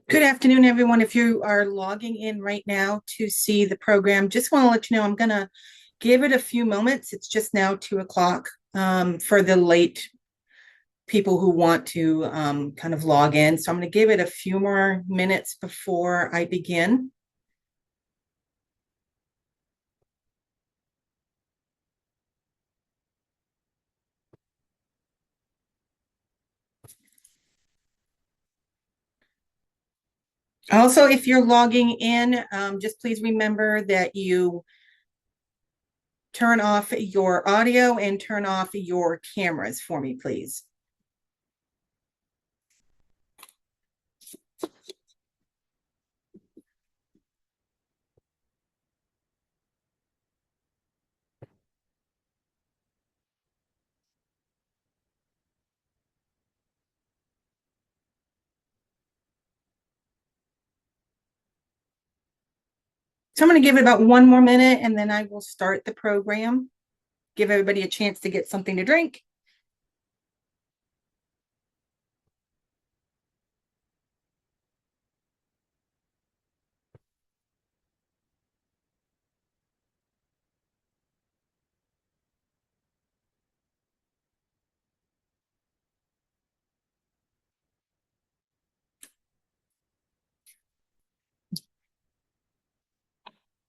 Good afternoon, everyone. If you are logging in right now to see the program, just want to let you know I'm going to give it a few moments. It's just now 2 o'clock for the late people who want to kind of log in. So I'm going to give it a few more minutes before I begin. Also, if you're logging in, just please remember that you turn off your audio and turn off your cameras for me, please. So I'm going to give it about 1 more minute and then I will start the program. Give everybody a chance to get something to drink.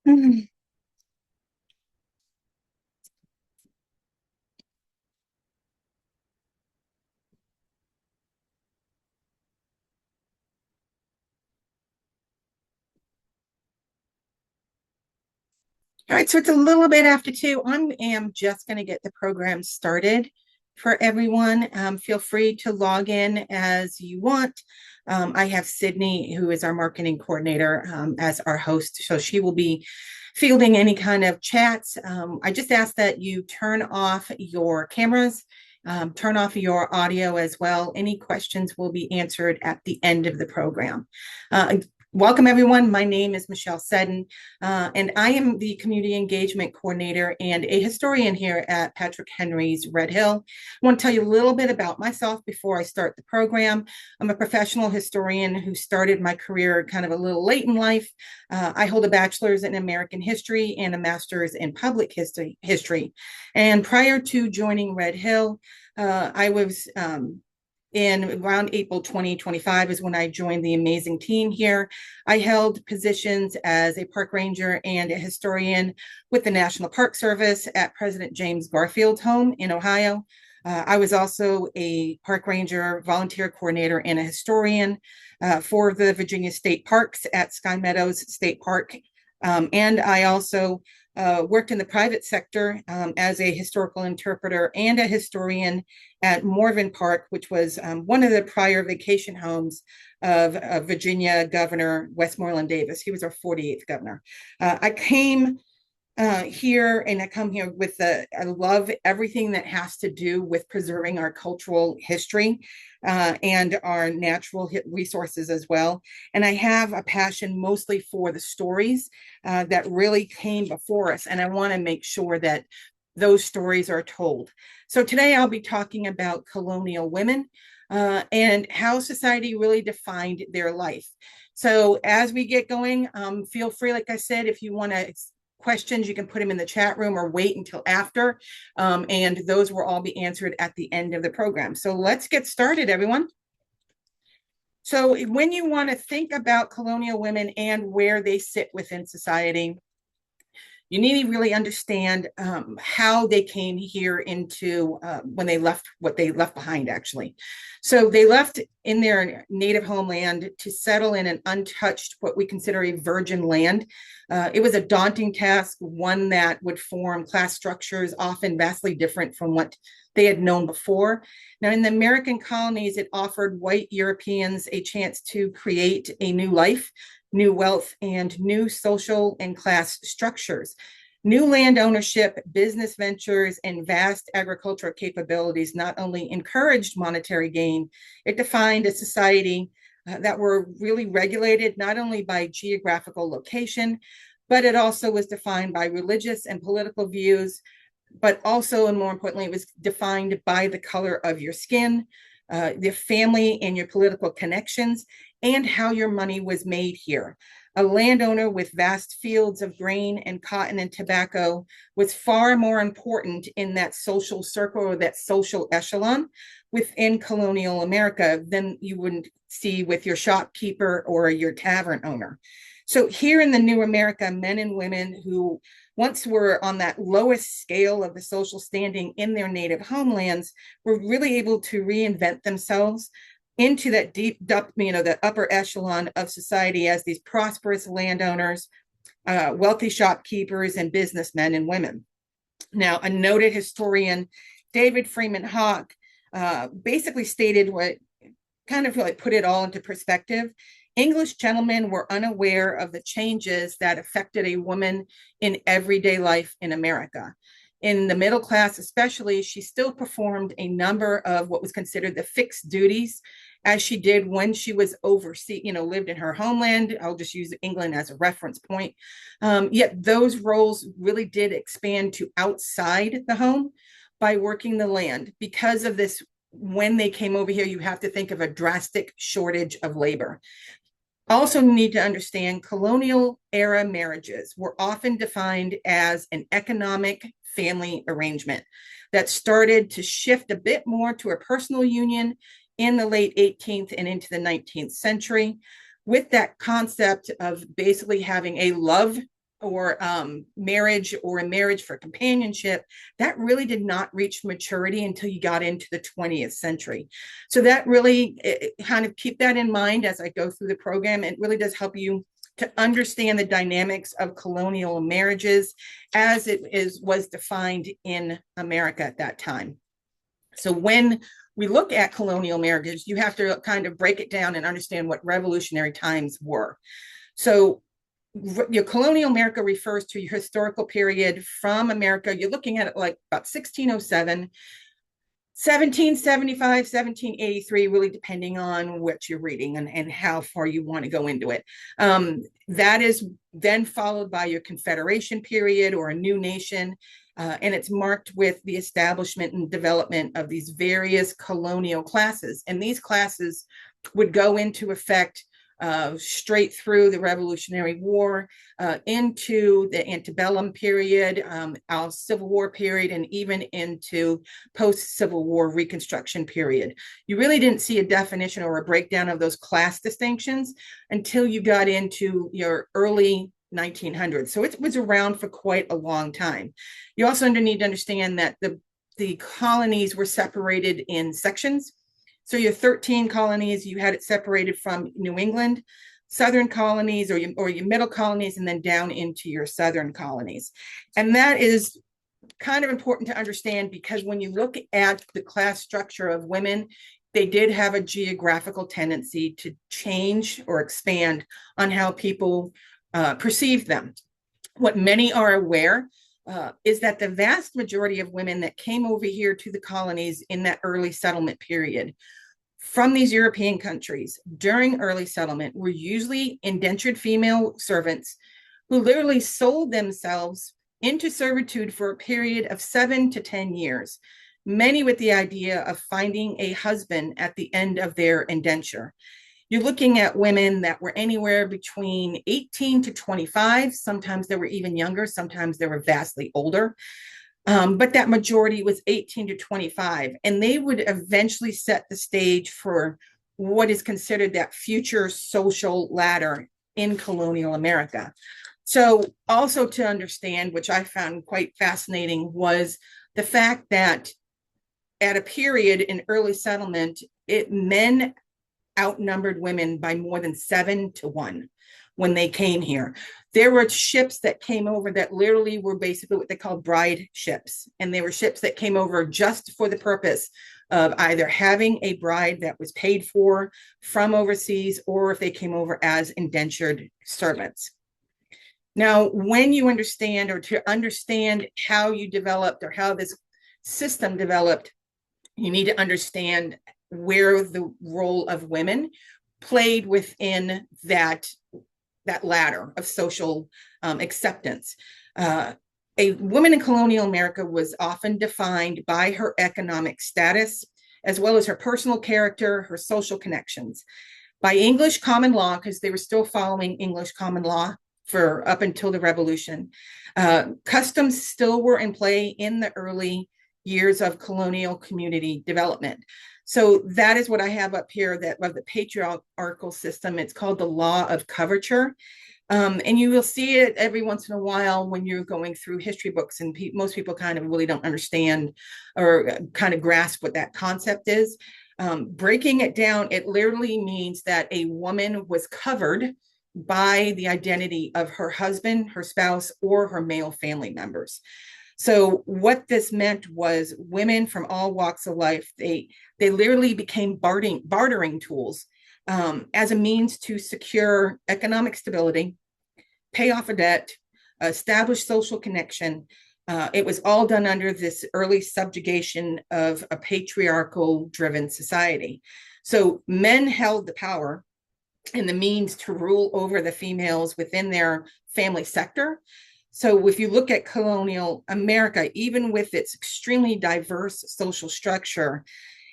Mhm. All right, so it's a little bit after 2. I am just going to get the program started for everyone. Feel free to log in as you want. I have Sydney, who is our marketing coordinator, as our host, so she will be fielding any kind of chats. I just ask that you turn off your cameras, turn off your audio as well. Any questions will be answered at the end of the program. Welcome, everyone. My name is Michelle Seddon, and I am the Community Engagement Coordinator and a historian here at Patrick Henry's Red Hill. I want to tell you a little bit about myself before I start the program. I'm a professional historian who started my career kind of a little late in life. I hold a bachelor's in American history and a master's in public history. And prior to joining Red Hill, I was in around April 2025 is when I joined the amazing team here. I held positions as a park ranger and a historian with the National Park Service at President James Garfield's home in Ohio. I was also a park ranger, volunteer coordinator, and a historian for the Virginia State Parks at Sky Meadows State Park. And I also worked in the private sector as a historical interpreter and a historian at Morven Park, which was one of the prior vacation homes of Virginia Governor Westmoreland Davis. He was our 48th governor. I came here and I come here with I love everything that has to do with preserving our cultural history and our natural resources as well. And I have a passion mostly for the stories that really came before us. And I want to make sure that those stories are told. So today I'll be talking about colonial women and how society really defined their life. So as we get going, feel free, like I said, if you want to questions, you can put them in the chat room or wait until after. And those will all be answered at the end of the program. So let's get started, everyone. So when you want to think about colonial women and where they sit within society, you need to really understand how they came here into when they left what they left behind, actually. So they left in their native homeland to settle in an untouched, what we consider a virgin land. It was a daunting task, one that would form class structures often vastly different from what they had known before. Now, in the American colonies, it offered white Europeans a chance to create a new life, new wealth, and new social and class structures. New land ownership, business ventures, and vast agricultural capabilities not only encouraged monetary gain, it defined a society that were really regulated not only by geographical location, but it also was defined by religious and political views, but also, and more importantly, it was defined by the color of your skin, your family and your political connections, and how your money was made here. A landowner with vast fields of grain and cotton and tobacco was far more important in that social circle or that social echelon within colonial America than you would see with your shopkeeper or your tavern owner. So here in the new America, men and women who once were on that lowest scale of the social standing in their native homelands were really able to reinvent themselves into that deep, the upper echelon of society as these prosperous landowners, wealthy shopkeepers, and businessmen and women. Now, a noted historian, David Freeman Hawke, basically stated what kind of like put it all into perspective. English gentlemen were unaware of the changes that affected a woman in everyday life in America. In the middle class, especially, she still performed a number of what was considered the fixed duties as she did when she was overseas, lived in her homeland. I'll just use England as a reference point. Yet those roles really did expand to outside the home by working the land. Because of this, when they came over here, you have to think of a drastic shortage of labor. Also need to understand colonial era marriages were often defined as an economic family arrangement that started to shift a bit more to a personal union in the late 18th and into the 19th century, with that concept of basically having a love or marriage or a marriage for companionship. That really did not reach maturity until you got into the 20th century. So that really kind of keep that in mind as I go through the program. It really does help you to understand the dynamics of colonial marriages as it was defined in America at that time. So when we look at colonial marriages, you have to kind of break it down and understand what revolutionary times were. So your colonial America refers to your historical period from America. You're looking at it like about 1607, 1775, 1783, really depending on what you're reading and how far you want to go into it. That is then followed by your Confederation period or a new nation. And it's marked with the establishment and development of these various colonial classes. And these classes would go into effect straight through the Revolutionary War, into the antebellum period, our Civil War period, and even into post-Civil War Reconstruction period. You really didn't see a definition or a breakdown of those class distinctions until you got into your early 1900s. So it was around for quite a long time. You also need to understand that the colonies were separated in sections. So your 13 colonies, you had it separated from New England, southern colonies, or your middle colonies, and then down into your southern colonies. And that is kind of important to understand because when you look at the class structure of women, they did have a geographical tendency to change or expand on how people perceive them. What many are aware is that the vast majority of women that came over here to the colonies in that early settlement period from these European countries during early settlement were usually indentured female servants who literally sold themselves into servitude for a period of 7 to 10 years, many with the idea of finding a husband at the end of their indenture. You're looking at women that were anywhere between 18 to 25. Sometimes they were even younger. Sometimes they were vastly older. But that majority was 18 to 25. And they would eventually set the stage for what is considered that future social ladder in colonial America. So also to understand, which I found quite fascinating, was the fact that at a period in early settlement, men outnumbered women by more than 7 to 1 when they came here. There were ships that came over that literally were basically what they called bride ships. And they were ships that came over just for the purpose of either having a bride that was paid for from overseas, or if they came over as indentured servants. Now, when you understand, or to understand how you developed or how this system developed, you need to understand where the role of women played within that ladder of social acceptance. A woman in colonial America was often defined by her economic status, as well as her personal character, her social connections. By English common law, because they were still following English common law for up until the Revolution, customs still were in play in the early years of colonial community development. So that is what I have up here, that of the patriarchal system. It's called the law of coverture. And you will see it every once in a while when you're going through history books, and most people kind of really don't understand or kind of grasp what that concept is. Breaking it down, it literally means that a woman was covered by the identity of her husband, her spouse, or her male family members. So what this meant was women from all walks of life, they literally became bartering tools as a means to secure economic stability, pay off a debt, establish social connection. It was all done under this early subjugation of a patriarchal driven society. So men held the power and the means to rule over the females within their family sector. So if you look at colonial America, even with its extremely diverse social structure,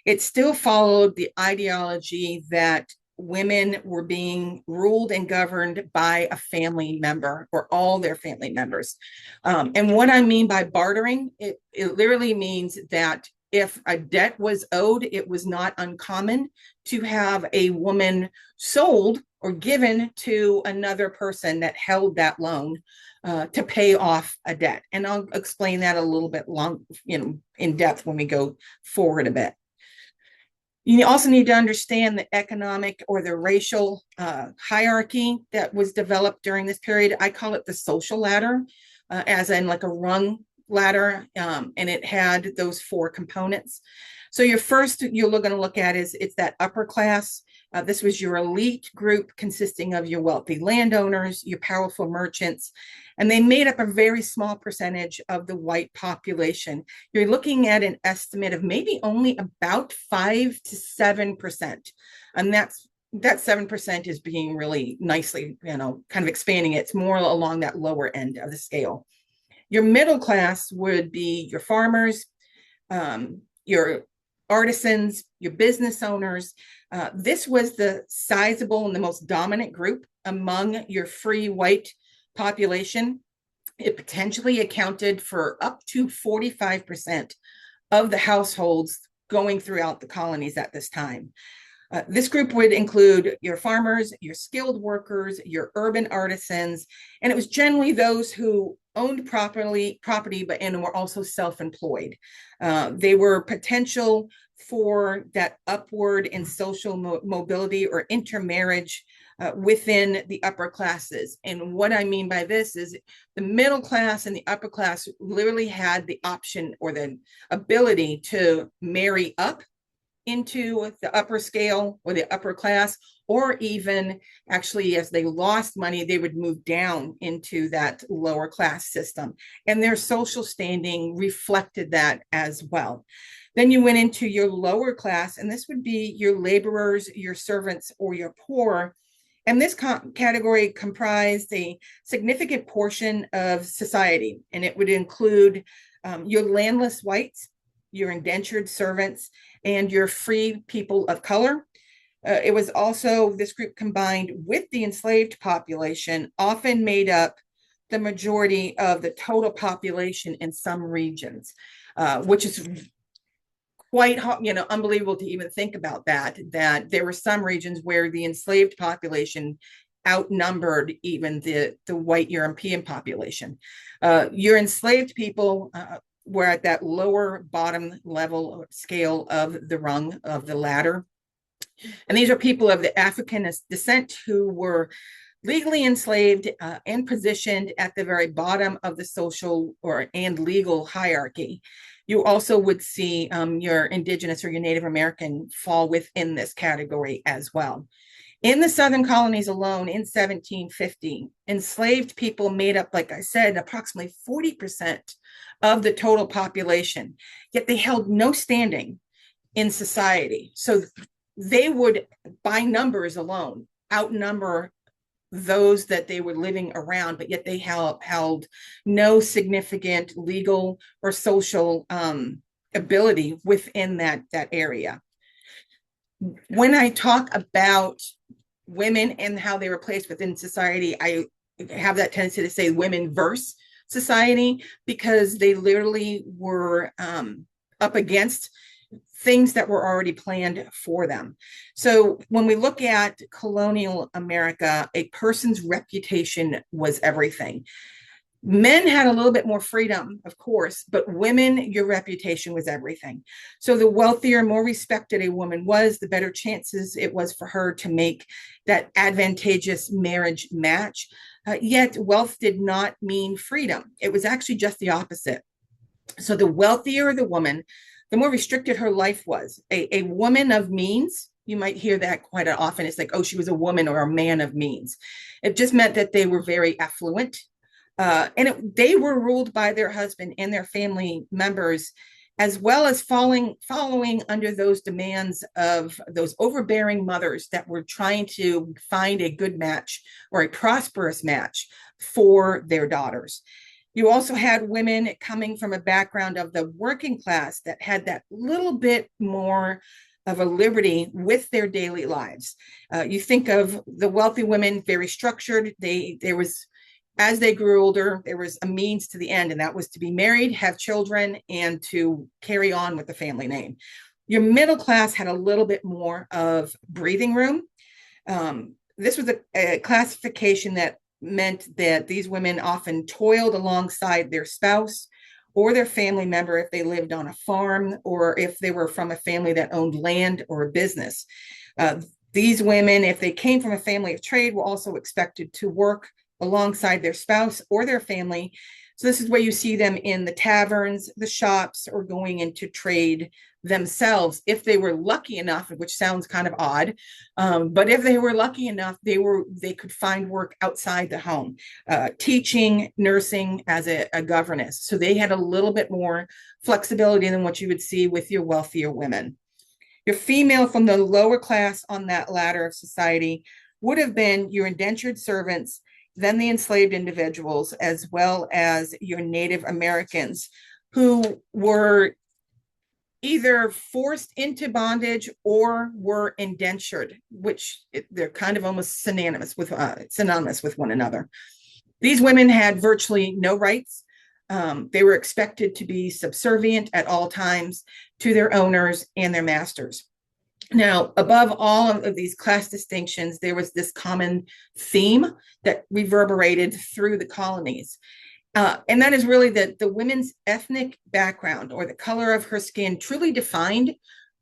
it still followed the ideology that women were being ruled and governed by a family member or all their family members. And what I mean by bartering, it literally means that if a debt was owed, it was not uncommon to have a woman sold or given to another person that held that loan to pay off a debt. And I'll explain that a little bit in depth when we go forward a bit. You also need to understand the economic or the racial hierarchy that was developed during this period. I call it the social ladder, as in like a rung ladder, and it had those four components. So you're going to look at is it's that upper class. This was your elite group consisting of your wealthy landowners, your powerful merchants, and they made up a very small percentage of the white population. You're looking at an estimate of maybe only about 5 to 7%. And that 7% is being really nicely, kind of expanding it. It's more along that lower end of the scale. Your middle class would be your farmers, your artisans, your business owners. This was the sizable and the most dominant group among your free white population. It potentially accounted for up to 45% of the households going throughout the colonies at this time. This group would include your farmers, your skilled workers, your urban artisans, and it was generally those who owned property, and were also self-employed. They were potential for that upward in social mobility or intermarriage within the upper classes. And what I mean by this is the middle class and the upper class literally had the option or the ability to marry up into the upper scale or the upper class, or even actually as they lost money, they would move down into that lower class system. And their social standing reflected that as well. Then you went into your lower class, and this would be your laborers, your servants, or your poor. And this category comprised a significant portion of society, and it would include your landless whites, your indentured servants, and your free people of color. It was also, this group combined with the enslaved population, often made up the majority of the total population in some regions, which is quite, unbelievable to even think about that there were some regions where the enslaved population outnumbered even the white European population. Your enslaved people were at that lower bottom level scale of the rung of the ladder. And these are people of the African descent who were legally enslaved and positioned at the very bottom of the social and legal hierarchy. You also would see your indigenous or your Native American fall within this category as well. In the Southern colonies alone in 1750, enslaved people made up, like I said, approximately 40% of the total population, yet they held no standing in society. So they would, by numbers alone, outnumber those that they were living around, but yet they held no significant legal or social ability within that area. When I talk about women and how they were placed within society, I have that tendency to say women versus society, because they literally were up against things that were already planned for them. So when we look at colonial America, a person's reputation was everything. Men had a little bit more freedom, of course, but women, your reputation was everything. So the wealthier, more respected a woman was, the better chances it was for her to make that advantageous marriage match. Yet wealth did not mean freedom. It was actually just the opposite. So the wealthier the woman, the more restricted her life was. A woman of means, you might hear that quite often. It's like, oh, she was a woman or a man of means. It just meant that they were very affluent. They were ruled by their husband and their family members, as well as following under those demands of those overbearing mothers that were trying to find a good match or a prosperous match for their daughters. You also had women coming from a background of the working class that had that little bit more of a liberty with their daily lives. You think of the wealthy women, very structured. There was, as they grew older, there was a means to the end, and that was to be married, have children, and to carry on with the family name. Your middle class had a little bit more of breathing room. This was a classification that meant that these women often toiled alongside their spouse or their family member if they lived on a farm or if they were from a family that owned land or a business. These women, if they came from a family of trade, were also expected to work alongside their spouse or their family. So this is where you see them in the taverns, the shops, or going into trade themselves, if they were lucky enough, which sounds kind of odd, but if they were lucky enough, they could find work outside the home, teaching, nursing, as a governess. So they had a little bit more flexibility than what you would see with your wealthier women. Your female from the lower class on that ladder of society would have been your indentured servants, then the enslaved individuals, as well as your Native Americans, who were either forced into bondage or were indentured, which they're kind of almost synonymous with one another. These women had virtually no rights. They were expected to be subservient at all times to their owners and their masters. Now, above all of these class distinctions, there was this common theme that reverberated through the colonies. And that is really that the women's ethnic background or the color of her skin truly defined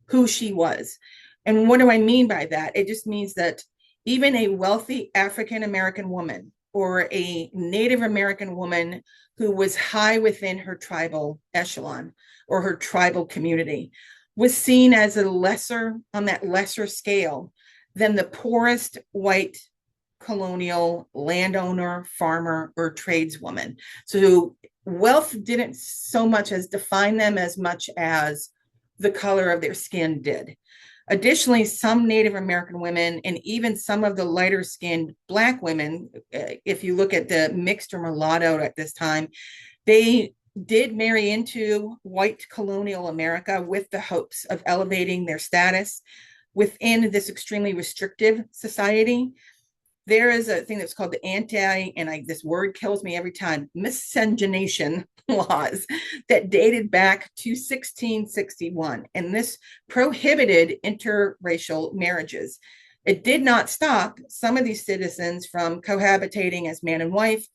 who she was. And what do I mean by that? It just means that even a wealthy African American woman or a Native American woman who was high within her tribal echelon or her tribal community was seen as a lesser, on that lesser scale, than the poorest white colonial landowner, farmer, or tradeswoman. So wealth didn't so much as define them as much as the color of their skin did. Additionally, some Native American women and even some of the lighter skinned Black women, if you look at the mixed or mulatto at this time, they did marry into white colonial America with the hopes of elevating their status within this extremely restrictive society. There is a thing that's called the this word kills me every time, miscegenation laws that dated back to 1661. And this prohibited interracial marriages. It did not stop some of these citizens from cohabitating as man and wife,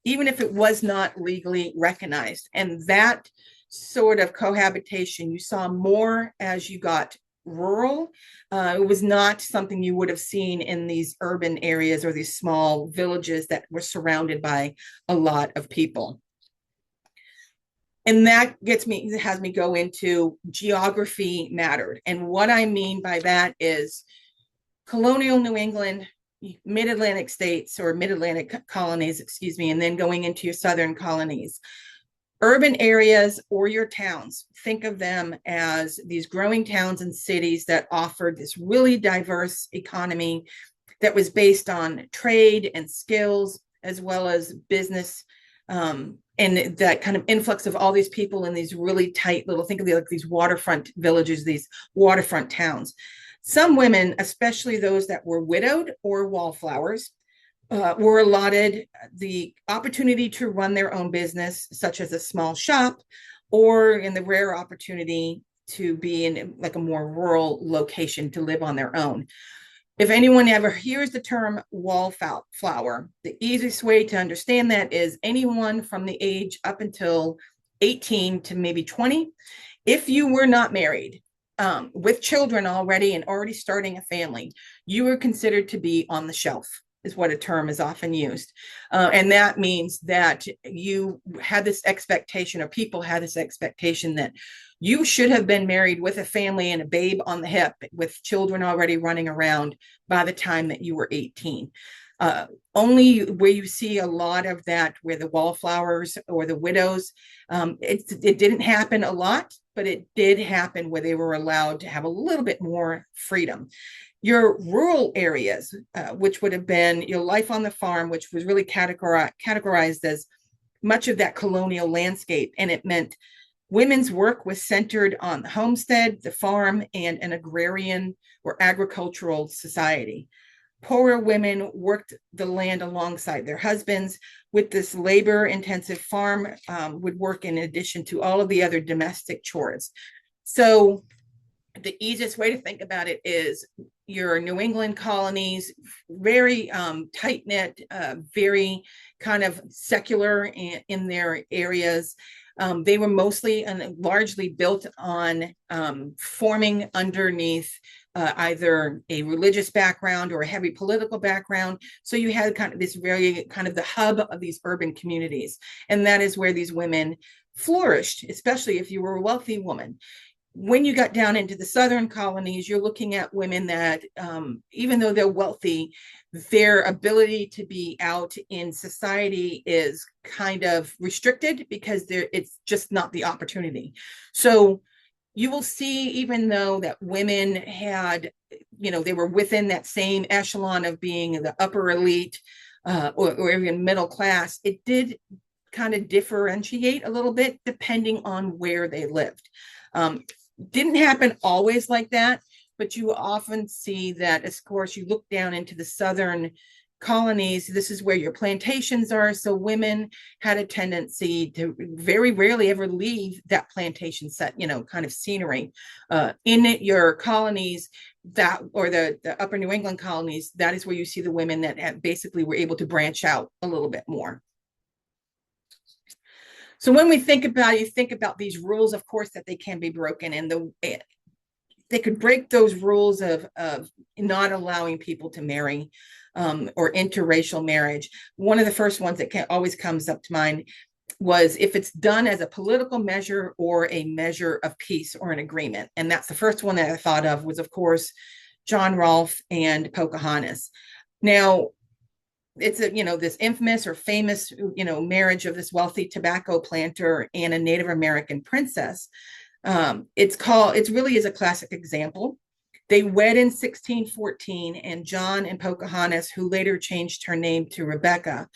even if it was not legally recognized. And that sort of cohabitation you saw more as you got rural. It was not something you would have seen in these urban areas or these small villages that were surrounded by a lot of people. And that has me go into geography mattered. And what I mean by that is colonial New England, mid-Atlantic states or mid-Atlantic colonies, and then going into your southern colonies. Urban areas or your towns, think of them as these growing towns and cities that offered this really diverse economy that was based on trade and skills, as well as business and that kind of influx of all these people in these really tight little, think of it like these waterfront villages, these waterfront towns. Some women, especially those that were widowed or wallflowers, were allotted the opportunity to run their own business, such as a small shop, or in the rare opportunity to be in like a more rural location to live on their own. If anyone ever hears the term wallflower, the easiest way to understand that is anyone from the age up until 18 to maybe 20. If you were not married, with children already and already starting a family, you were considered to be on the shelf, is what a term is often used. And that means that you had this expectation, or people had this expectation, that you should have been married with a family and a babe on the hip with children already running around by the time that you were 18. Only where you see a lot of that, where the wallflowers or the widows, it didn't happen a lot, but it did happen where they were allowed to have a little bit more freedom. Your rural areas, which would have been your life on the farm, which was really categorized as much of that colonial landscape, and it meant women's work was centered on the homestead, the farm, and an agrarian or agricultural society. Poorer women worked the land alongside their husbands. With this labor-intensive farm, would work in addition to all of the other domestic chores. So the easiest way to think about it is your New England colonies, very tight-knit, very kind of secular in their areas. They were mostly and largely built on forming underneath either a religious background or a heavy political background. So you had kind of this very kind of the hub of these urban communities. And that is where these women flourished, especially if you were a wealthy woman. When you got down into the southern colonies, you're looking at women that, even though they're wealthy, their ability to be out in society is kind of restricted because it's just not the opportunity. So you will see, even though that women had, they were within that same echelon of being the upper elite or even middle class, it did kind of differentiate a little bit depending on where they lived. Didn't happen always like that, but you often see that, of course, you look down into the southern colonies, this is where your plantations are. So women had a tendency to very rarely ever leave that plantation set, kind of scenery. In your colonies, that, or the upper New England colonies, that is where you see the women that basically were able to branch out a little bit more. So when we think about, you think about these rules, of course, that they can be broken, and they could break those rules of not allowing people to marry or interracial marriage. One of the first ones that always comes up to mind was if it's done as a political measure or a measure of peace or an agreement. And that's the first one that I thought of was, of course, John Rolfe and Pocahontas. Now, it's this infamous or famous marriage of this wealthy tobacco planter and a Native American princess. It really is a classic example. They wed in 1614, and John and Pocahontas, who later changed her name to Rebecca,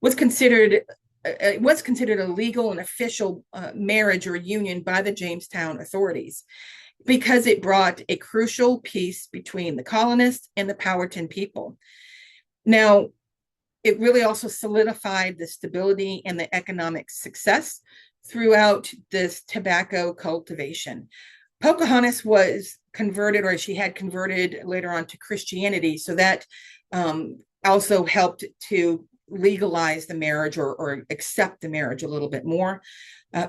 was considered a legal and official marriage or union by the Jamestown authorities, because it brought a crucial peace between the colonists and the Powhatan people. Now, it really also solidified the stability and the economic success throughout this tobacco cultivation. Pocahontas was converted, or she had converted later on to Christianity, so that also helped to legalize the marriage or accept the marriage a little bit more.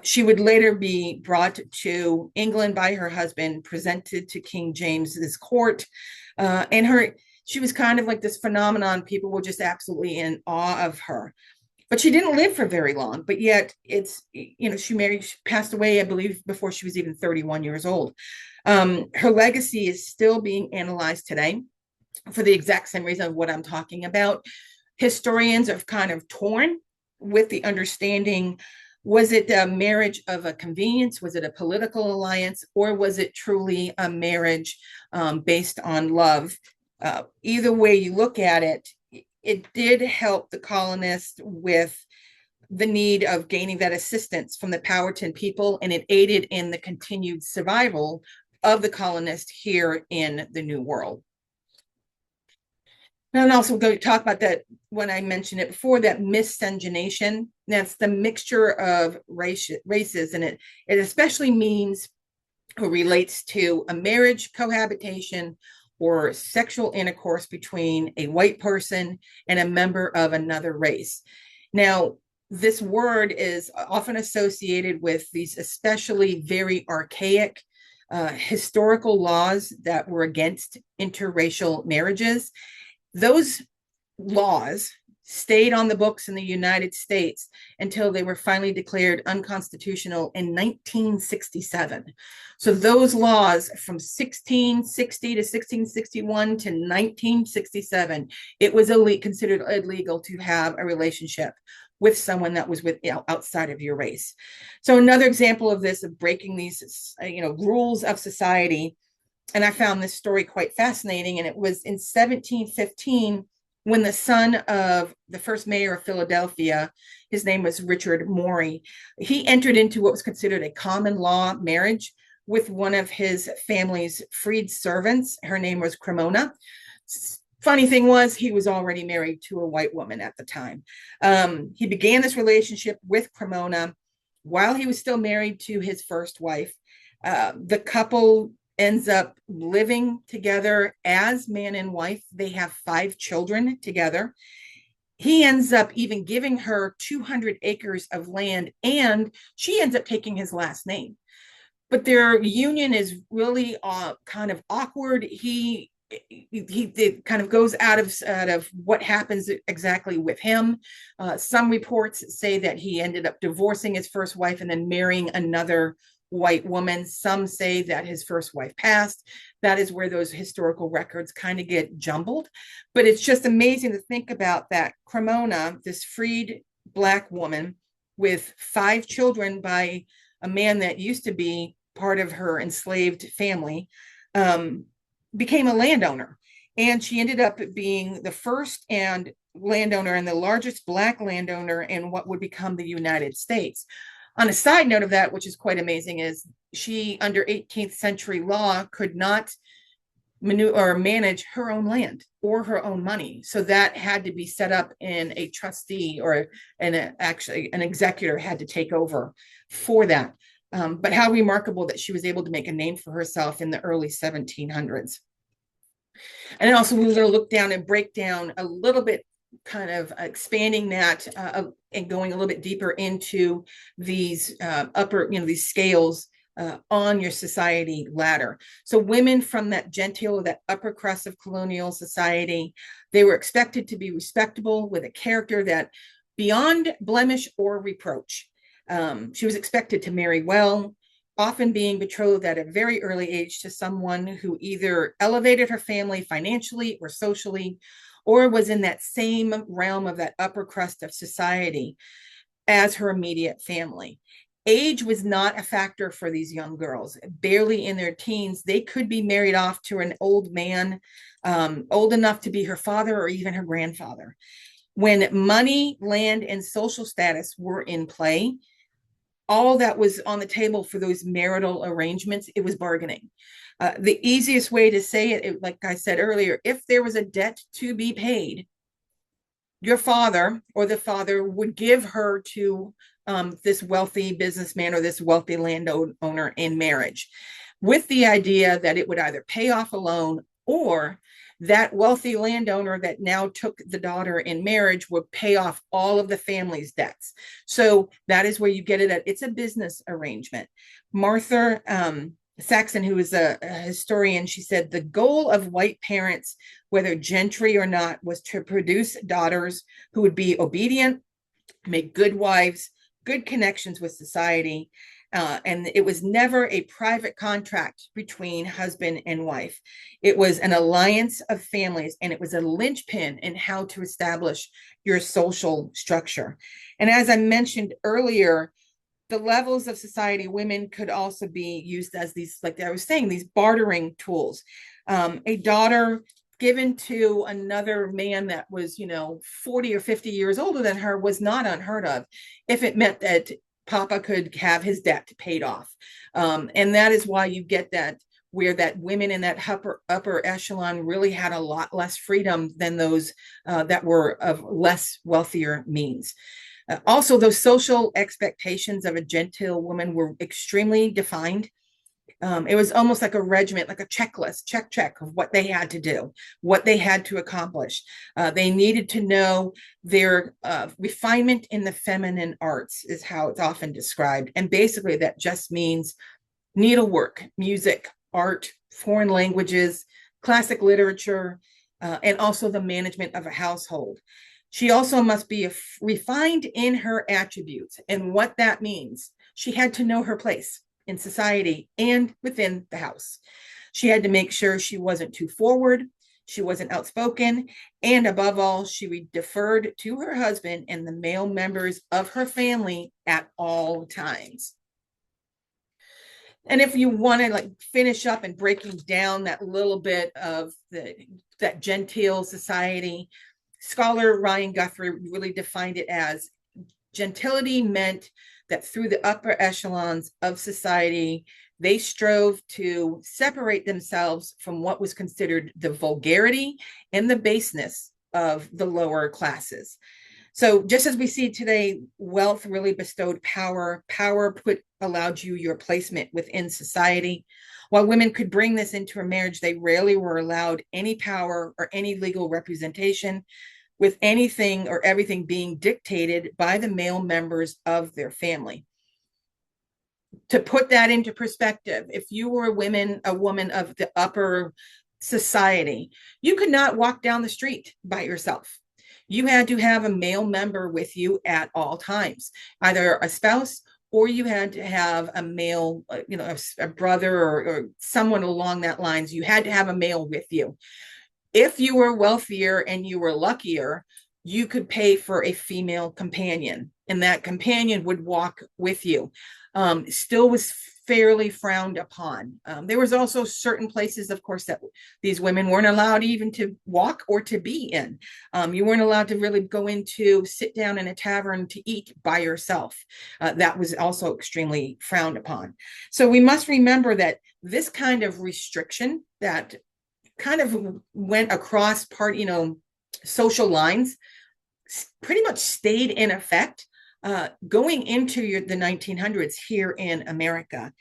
She would later be brought to England by her husband, presented to King James's court, and she was kind of like this phenomenon. People were just absolutely in awe of her. But she didn't live for very long, but yet she passed away, I believe, before she was even 31 years old. Her legacy is still being analyzed today for the exact same reason of what I'm talking about. Historians have kind of torn with the understanding, was it a marriage of a convenience? Was it a political alliance? Or was it truly a marriage based on love? Either way you look at it, it did help the colonists with the need of gaining that assistance from the Powhatan people, and it aided in the continued survival of the colonists here in the New World. And also going to talk about that when I mentioned it before, that miscegenation. That's the mixture of races, and it especially means or relates to a marriage, cohabitation, or sexual intercourse between a white person and a member of another race. Now, this word is often associated with these especially very archaic historical laws that were against interracial marriages. Those laws stayed on the books in the United States until they were finally declared unconstitutional in 1967. So those laws from 1660 to 1661 to 1967, it was considered illegal to have a relationship with someone that was outside of your race. So another example of this, of breaking these rules of society, and I found this story quite fascinating. And it was in 1715 when the son of the first mayor of Philadelphia, his name was Richard Morey, he entered into what was considered a common law marriage with one of his family's freed servants. Her name was Cremona. Funny thing was, he was already married to a white woman at the time. He began this relationship with Cremona while he was still married to his first wife. The couple ends up living together as man and wife. They have 5 children together. He ends up even giving her 200 acres of land, and she ends up taking his last name. But their union is really kind of awkward. He kind of goes out of what happens exactly with him. Some reports say that he ended up divorcing his first wife and then marrying another white woman. Some say that his first wife passed. That is where those historical records kind of get jumbled. But it's just amazing to think about that Cremona, this freed Black woman with 5 children by a man that used to be part of her enslaved family, became a landowner. And she ended up being the first and landowner and the largest Black landowner in what would become the United States. On a side note of that, which is quite amazing, is she, under 18th century law, could not manage her own land or her own money. So that had to be set up in a trustee, or actually an executor had to take over for that. But how remarkable that she was able to make a name for herself in the early 1700s. And also we're going to look down and break down a little bit, kind of expanding that and going a little bit deeper into these these scales on your society ladder. So women from that genteel or that upper crust of colonial society, they were expected to be respectable with a character that beyond blemish or reproach. She was expected to marry well, often being betrothed at a very early age to someone who either elevated her family financially or socially, or was in that same realm of that upper crust of society as her immediate family. Age was not a factor for these young girls. Barely in their teens, they could be married off to an old man, old enough to be her father or even her grandfather. When money, land, and social status were in play, all that was on the table for those marital arrangements, it was bargaining. The easiest way to say it, like I said earlier, if there was a debt to be paid, your father or the father would give her to this wealthy businessman or this wealthy landowner in marriage, with the idea that it would either pay off a loan, or that wealthy landowner that now took the daughter in marriage would pay off all of the family's debts. So that is where you get it at. It's a business arrangement. Martha Saxon, who is a historian, she said the goal of white parents, whether gentry or not, was to produce daughters who would be obedient, make good wives, good connections with society. And it was never a private contract between husband and wife. It was an alliance of families, and it was a linchpin in how to establish your social structure. And as I mentioned earlier, the levels of society, women could also be used as these, like I was saying, these bartering tools. A daughter given to another man that was, 40 or 50 years older than her was not unheard of if it meant that Papa could have his debt paid off. And that is why you get that, where that women in that upper echelon really had a lot less freedom than those that were of less wealthier means. Also, those social expectations of a genteel woman were extremely defined. It was almost like a regiment, like a checklist, check of what they had to do, what they had to accomplish. They needed to know their refinement in the feminine arts, is how it's often described. And basically, that just means needlework, music, art, foreign languages, classic literature, and also the management of a household. She also must be refined in her attributes. And what that means, she had to know her place in society and within the house. She had to make sure she wasn't too forward, she wasn't outspoken, and above all, she deferred to her husband and the male members of her family at all times. And if you want to like finish up and breaking down that little bit of that genteel society, scholar Ryan Guthrie really defined it as gentility meant that through the upper echelons of society, they strove to separate themselves from what was considered the vulgarity and the baseness of the lower classes. So just as we see today, wealth really bestowed power. Power allowed you your placement within society. While women could bring this into a marriage, they rarely were allowed any power or any legal representation, with anything or everything being dictated by the male members of their family. To put that into perspective, if you were a woman of the upper society, you could not walk down the street by yourself. You had to have a male member with you at all times, either a spouse, or you had to have a male, a brother or someone along that lines. You had to have a male with you. If you were wealthier and you were luckier, you could pay for a female companion, and that companion would walk with you. Still was fairly frowned upon. There was also certain places, of course, that these women weren't allowed even to walk or to be in. You weren't allowed to really go into, sit down in a tavern to eat by yourself. That was also extremely frowned upon. So we must remember that this kind of restriction that kind of went across social lines pretty much stayed in effect going into the 1900s here in America.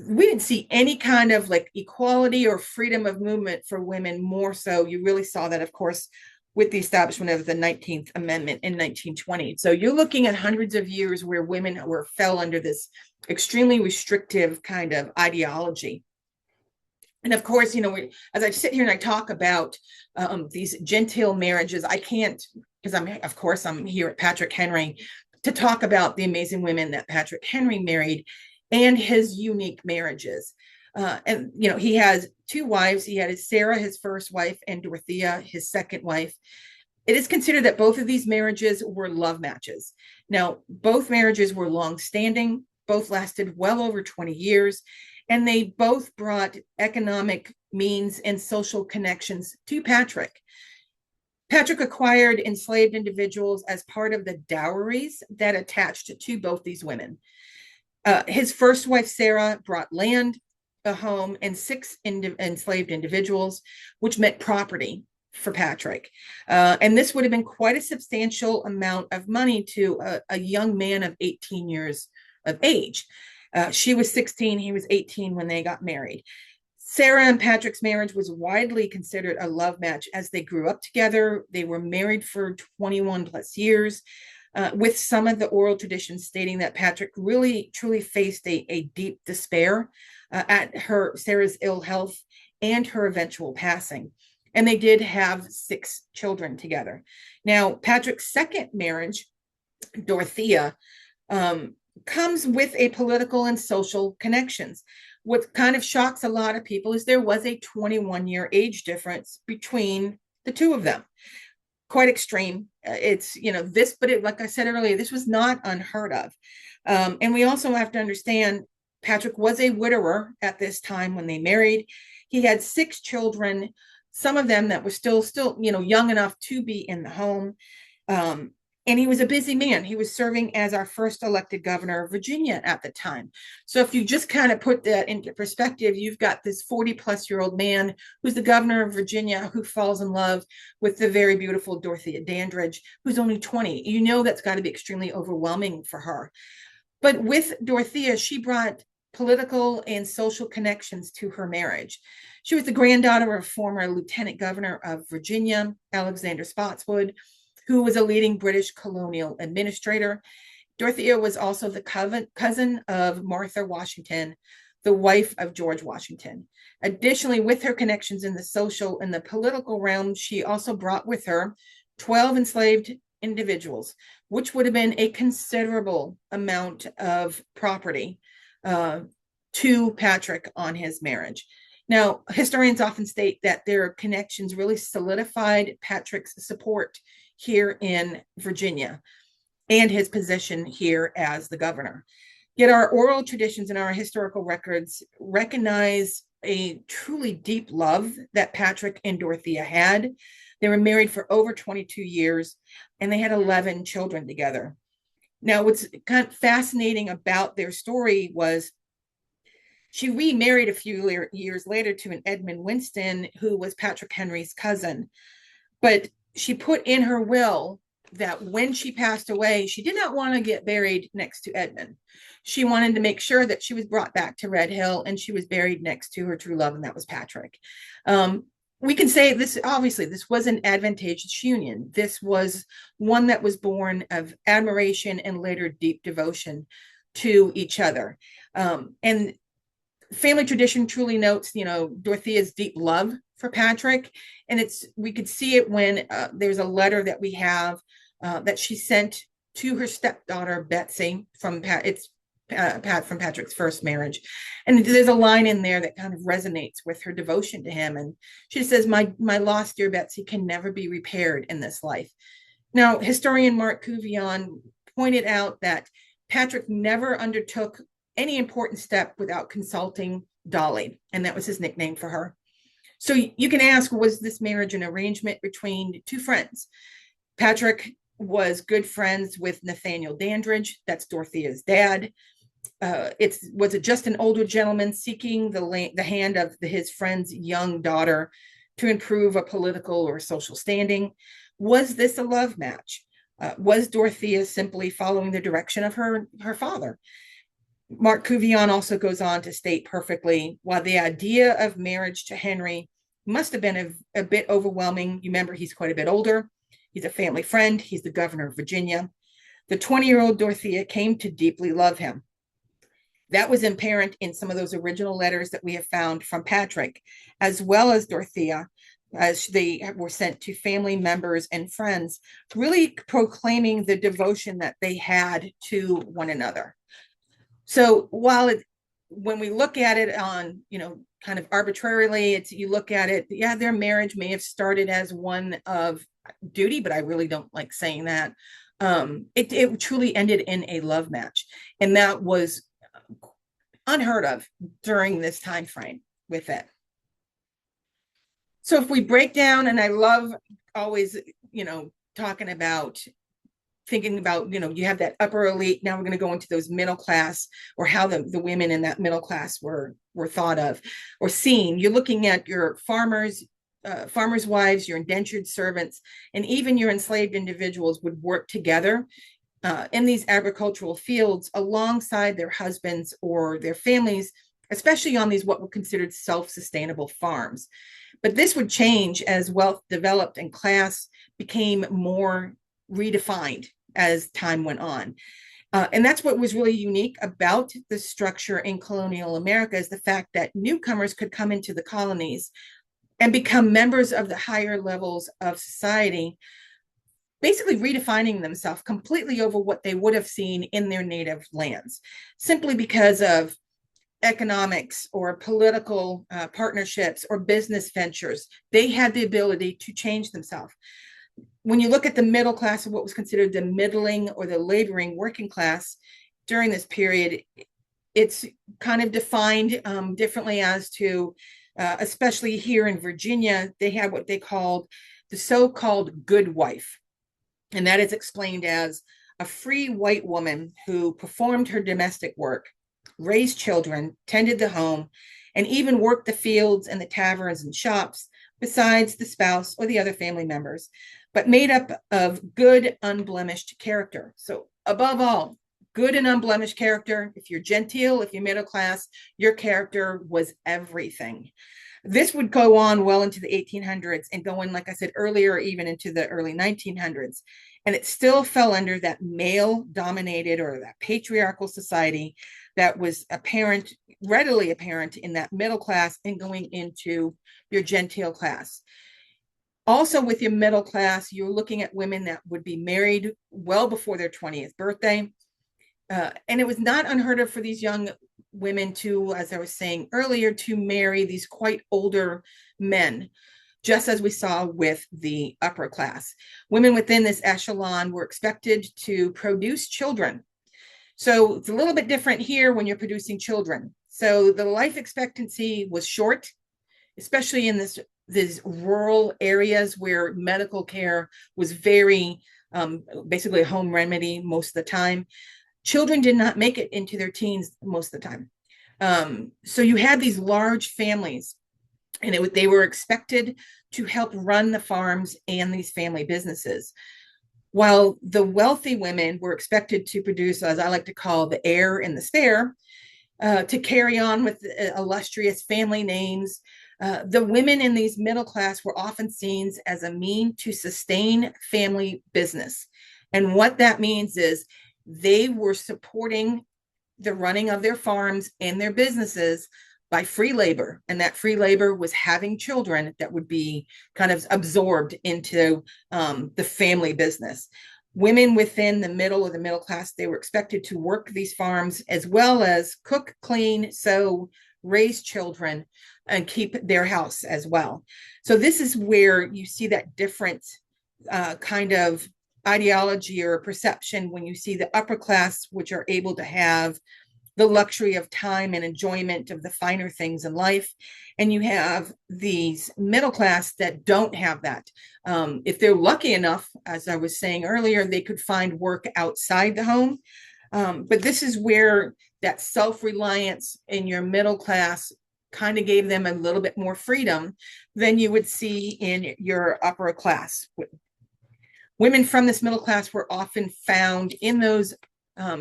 We didn't see any kind of like equality or freedom of movement for women. More so, you really saw that, of course, with the establishment of the 19th Amendment in 1920. So you're looking at hundreds of years where women fell under this extremely restrictive kind of ideology. And of course, as I sit here and I talk about these genteel marriages, I can't, because I'm here at Patrick Henry to talk about the amazing women that Patrick Henry married and his unique marriages. And he has two wives. He had Sarah, his first wife, and Dorothea, his second wife. It is considered that both of these marriages were love matches. Now, both marriages were long-standing, both lasted well over 20 years. And they both brought economic means and social connections to Patrick. Patrick acquired enslaved individuals as part of the dowries that attached to both these women. His first wife, Sarah, brought land, a home, and 6 enslaved individuals, which meant property for Patrick. And this would have been quite a substantial amount of money to a young man of 18 years of age. She was 16, he was 18 when they got married. Sarah and Patrick's marriage was widely considered a love match as they grew up together. They were married for 21 plus years, with some of the oral traditions stating that Patrick really, truly faced a deep despair at Sarah's ill health and her eventual passing. And they did have 6 children together. Now, Patrick's second marriage, Dorothea, comes with a political and social connections. What kind of shocks a lot of people is there was a 21-year age difference between the two of them. Quite extreme. It's, but like I said earlier, this was not unheard of. And we also have to understand Patrick was a widower at this time when they married. He had 6 children some of them that were still, young enough to be in the home. Um, and he was a busy man. He was serving as our first elected governor of Virginia at the time. So if you just kind of put that into perspective, you've got this 40-plus-year-old man who's the governor of Virginia who falls in love with the very beautiful Dorothea Dandridge, who's only 20. You know that's got to be extremely overwhelming for her. But with Dorothea, she brought political and social connections to her marriage. She was the granddaughter of former Lieutenant Governor of Virginia, Alexander Spotswood, who was a leading British colonial administrator. Dorothea was also the cousin of Martha Washington, the wife of George Washington. Additionally, with her connections in the social and the political realm, she also brought with her 12 enslaved individuals, which would have been a considerable amount of property to Patrick on his marriage. Now, historians often state that their connections really solidified Patrick's support here in Virginia and his position here as the governor. Yet our oral traditions and our historical records recognize a truly deep love that Patrick and Dorothea had. They were married for over 22 years, and they had 11 children together. Now, what's kind of fascinating about their story was she remarried a few years later to an Edmund Winston, who was Patrick Henry's cousin. But she put in her will that when she passed away, she did not want to get buried next to Edmund. She wanted to make sure that she was brought back to Red Hill and she was buried next to her true love, and that was Patrick. We can say this, obviously, this was an advantageous union. This was one that was born of admiration and later deep devotion to each other. And family tradition truly notes, Dorothea's deep love for Patrick. And we could see it when there's a letter that we have that she sent to her stepdaughter, Betsy, from Patrick's first marriage. And there's a line in there that kind of resonates with her devotion to him. And she says, my lost dear Betsy can never be repaired in this life. Now, historian Mark Cuvion pointed out that Patrick never undertook any important step without consulting Dolly, and that was his nickname for her. So you can ask, was this marriage an arrangement between two friends? Patrick was good friends with Nathaniel Dandridge, that's Dorothea's dad. Was it just an older gentleman seeking the hand of his friend's young daughter to improve a political or social standing? Was this a love match? Was Dorothea simply following the direction of her father? Mark Cuvion also goes on to state perfectly, while the idea of marriage to Henry must have been a bit overwhelming. You remember, he's quite a bit older. He's a family friend. He's the governor of Virginia. The 20-year-old Dorothea came to deeply love him. That was apparent in some of those original letters that we have found from Patrick, as well as Dorothea, as they were sent to family members and friends, really proclaiming the devotion that they had to one another. So when we look at it on, kind of arbitrarily, you look at it, yeah, their marriage may have started as one of duty, but I really don't like saying that. It truly ended in a love match. And that was unheard of during this time frame with it. So if we break down, and I love always, talking about, thinking about, you have that upper elite. Now we're going to go into those middle class, or how the women in that middle class were thought of or seen. You're looking at your farmers' wives, your indentured servants, and even your enslaved individuals would work together in these agricultural fields alongside their husbands or their families, especially on these what were considered self-sustainable farms. But this would change as wealth developed and class became more redefined as time went on. And that's what was really unique about the structure in colonial America, is the fact that newcomers could come into the colonies and become members of the higher levels of society, basically redefining themselves completely over what they would have seen in their native lands, simply because of economics or political partnerships or business ventures. They had the ability to change themselves. When you look at the middle class, of what was considered the middling or the laboring working class during this period, it's kind of defined differently as to especially here in Virginia, they had what they called the so-called good wife. And that is explained as a free white woman who performed her domestic work, raised children, tended the home, and even worked the fields and the taverns and shops besides the spouse or the other family members, but made up of good, unblemished character. So, above all, good and unblemished character. If you're genteel, if you're middle class, your character was everything. This would go on well into the 1800s and go in, like I said earlier, even into the early 1900s. And it still fell under that male dominated or that patriarchal society that was apparent, readily apparent in that middle class and going into your genteel class. Also, with your middle class, you're looking at women that would be married well before their 20th birthday. And it was not unheard of for these young women to, as I was saying earlier, to marry these quite older men, just as we saw with the upper class. Women within this echelon were expected to produce children. So it's a little bit different here when you're producing children. So the life expectancy was short, especially in these rural areas where medical care was very basically a home remedy most of the time. Children did not make it into their teens most of the time. So you had these large families, and they were expected to help run the farms and these family businesses. While the wealthy women were expected to produce, as I like to call, the heir and the spare, to carry on with illustrious family names. The women in these middle class were often seen as a mean to sustain family business. And what that means is they were supporting the running of their farms and their businesses by free labor. And that free labor was having children that would be kind of absorbed into the family business. Women within the middle or the middle class, they were expected to work these farms as well as cook, clean, sew, raise children, and keep their house as well. So this is where you see that different kind of ideology or perception when you see the upper class, which are able to have the luxury of time and enjoyment of the finer things in life. And you have these middle class that don't have that. If they're lucky enough, as I was saying earlier, they could find work outside the home. But this is where that self-reliance in your middle class kind of gave them a little bit more freedom than you would see in your upper class. Women from this middle class were often found in those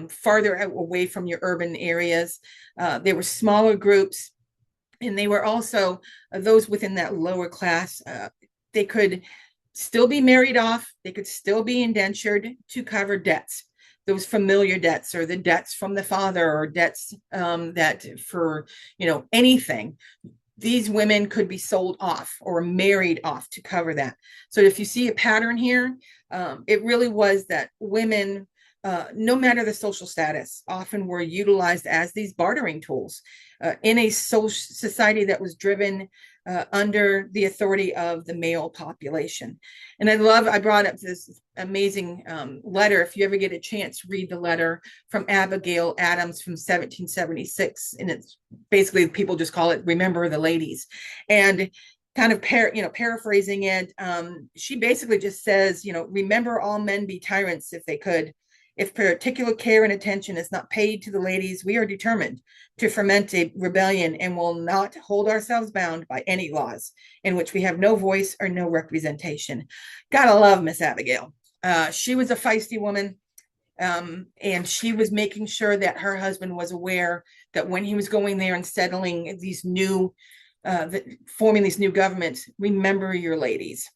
farther away from your urban areas. They were smaller groups, and they were also those within that lower class. They could still be married off. They could still be indentured to cover debts, those familiar debts or the debts from the father or debts that for, anything. These women could be sold off or married off to cover that. So if you see a pattern here, it really was that women, no matter the social status, often were utilized as these bartering tools in a social society that was driven under the authority of the male population. And I brought up this amazing letter. If you ever get a chance, read the letter from Abigail Adams from 1776. And it's basically, people just call it Remember the Ladies. And kind of paraphrasing it, she basically just says, remember all men be tyrants if they could. If particular care and attention is not paid to the ladies, we are determined to foment a rebellion and will not hold ourselves bound by any laws in which we have no voice or no representation. Gotta love Miss Abigail. She was a feisty woman, and she was making sure that her husband was aware that when he was going there and settling these new, forming these new governments, remember your ladies.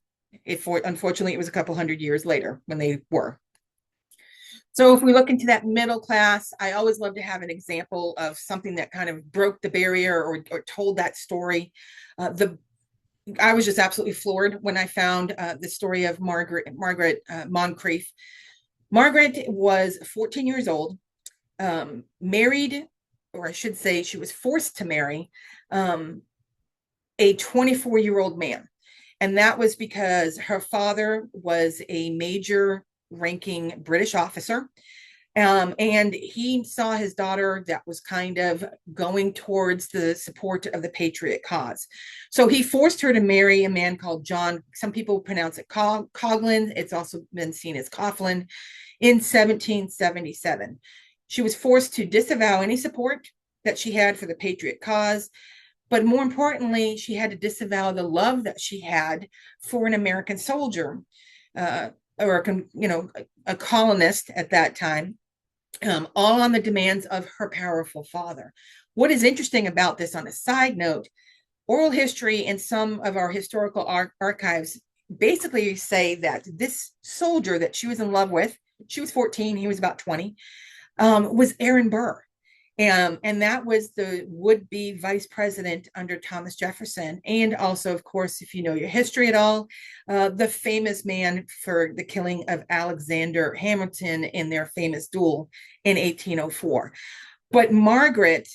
Unfortunately, it was a couple hundred years later when they were. So if we look into that middle class, I always love to have an example of something that kind of broke the barrier or told that story. I was just absolutely floored when I found the story of Margaret Moncrief. Margaret was 14 years old, married, or I should say she was forced to marry a 24-year-old man. And that was because her father was a major ranking British officer. And he saw his daughter that was kind of going towards the support of the patriot cause. So he forced her to marry a man called John. Some people pronounce it Coughlin. It's also been seen as Coughlin in 1777. She was forced to disavow any support that she had for the patriot cause. But more importantly, she had to disavow the love that she had for an American soldier, or a colonist at that time, all on the demands of her powerful father. What is interesting about this, on a side note, oral history and some of our historical archives basically say that this soldier that she was in love with, she was 14, he was about 20, was Aaron Burr. And that was the would-be vice president under Thomas Jefferson. And also, of course, if you know your history at all, the famous man for the killing of Alexander Hamilton in their famous duel in 1804. But Margaret,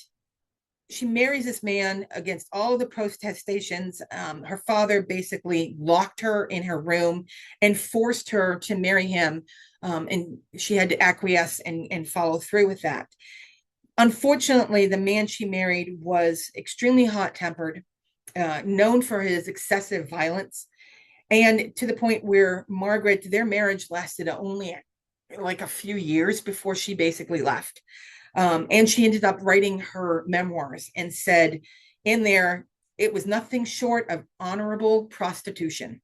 she marries this man against all of the protestations. Her father basically locked her in her room and forced her to marry him. And she had to acquiesce and follow through with that. Unfortunately, the man she married was extremely hot-tempered, known for his excessive violence, and to the point where Margaret, their marriage lasted only like a few years before she basically left. And she ended up writing her memoirs and said in there, it was nothing short of honorable prostitution,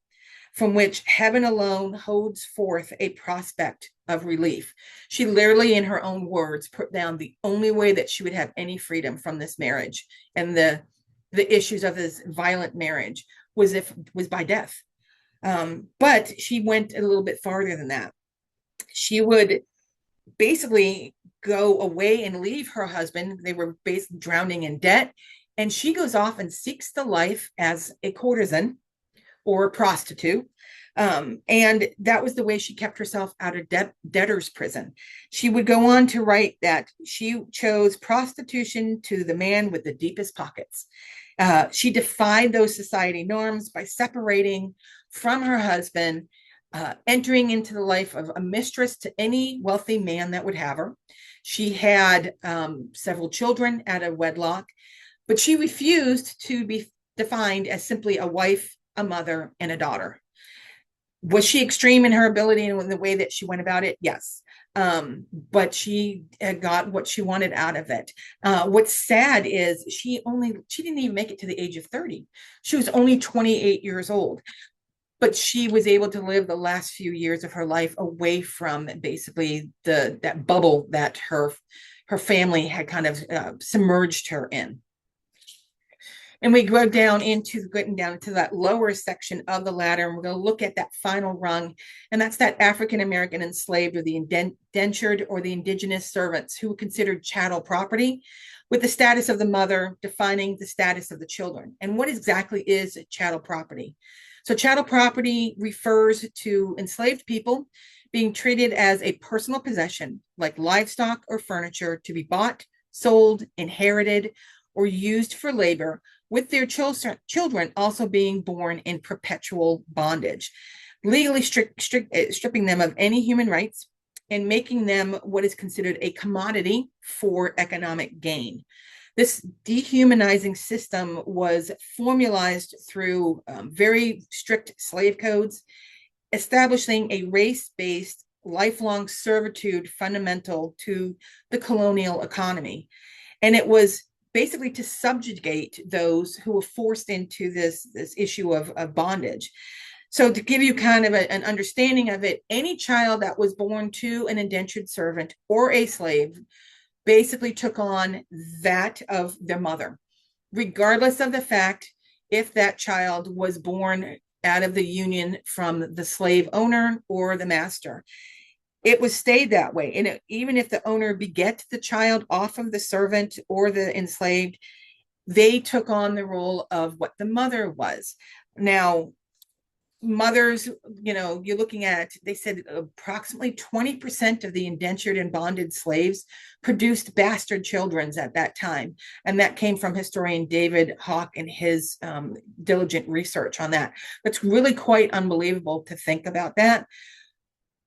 from which heaven alone holds forth a prospect of relief. She literally, in her own words, put down the only way that she would have any freedom from this marriage and the issues of this violent marriage was by death. But she went a little bit farther than that. She would basically go away and leave her husband. They were basically drowning in debt. And she goes off and seeks the life as a courtesan or a prostitute. And that was the way she kept herself out of debtor's prison. She would go on to write that she chose prostitution to the man with the deepest pockets. She defied those society norms by separating from her husband, entering into the life of a mistress to any wealthy man that would have her. She had several children out of wedlock, but she refused to be defined as simply a wife, a mother, and a daughter. Was she extreme in her ability and in the way that she went about it? Yes. But she got what she wanted out of it. What's sad is she didn't even make it to the age of 30. She was only 28 years old, but she was able to live the last few years of her life away from basically that bubble that her family had kind of submerged her in. And we go getting down into that lower section of the ladder, and we're going to look at that final rung, and that's that African American enslaved, or the indentured, or the indigenous servants, who were considered chattel property, with the status of the mother defining the status of the children. And what exactly is chattel property? So chattel property refers to enslaved people being treated as a personal possession, like livestock or furniture, to be bought, sold, inherited, or used for labor, with their children also being born in perpetual bondage, legally stripping them of any human rights and making them what is considered a commodity for economic gain. This dehumanizing system was formalized through very strict slave codes, establishing a race-based lifelong servitude fundamental to the colonial economy. And it was basically to subjugate those who were forced into this issue of bondage. So to give you kind of an understanding of it, any child that was born to an indentured servant or a slave basically took on that of their mother, regardless of the fact if that child was born out of the union from the slave owner or the master. It was stayed that way. And even if the owner beget the child off of the servant or the enslaved, they took on the role of what the mother was. Now, mothers, you're looking at, they said approximately 20% of the indentured and bonded slaves produced bastard children at that time. And that came from historian David Hawk and his diligent research on that. It's really quite unbelievable to think about that.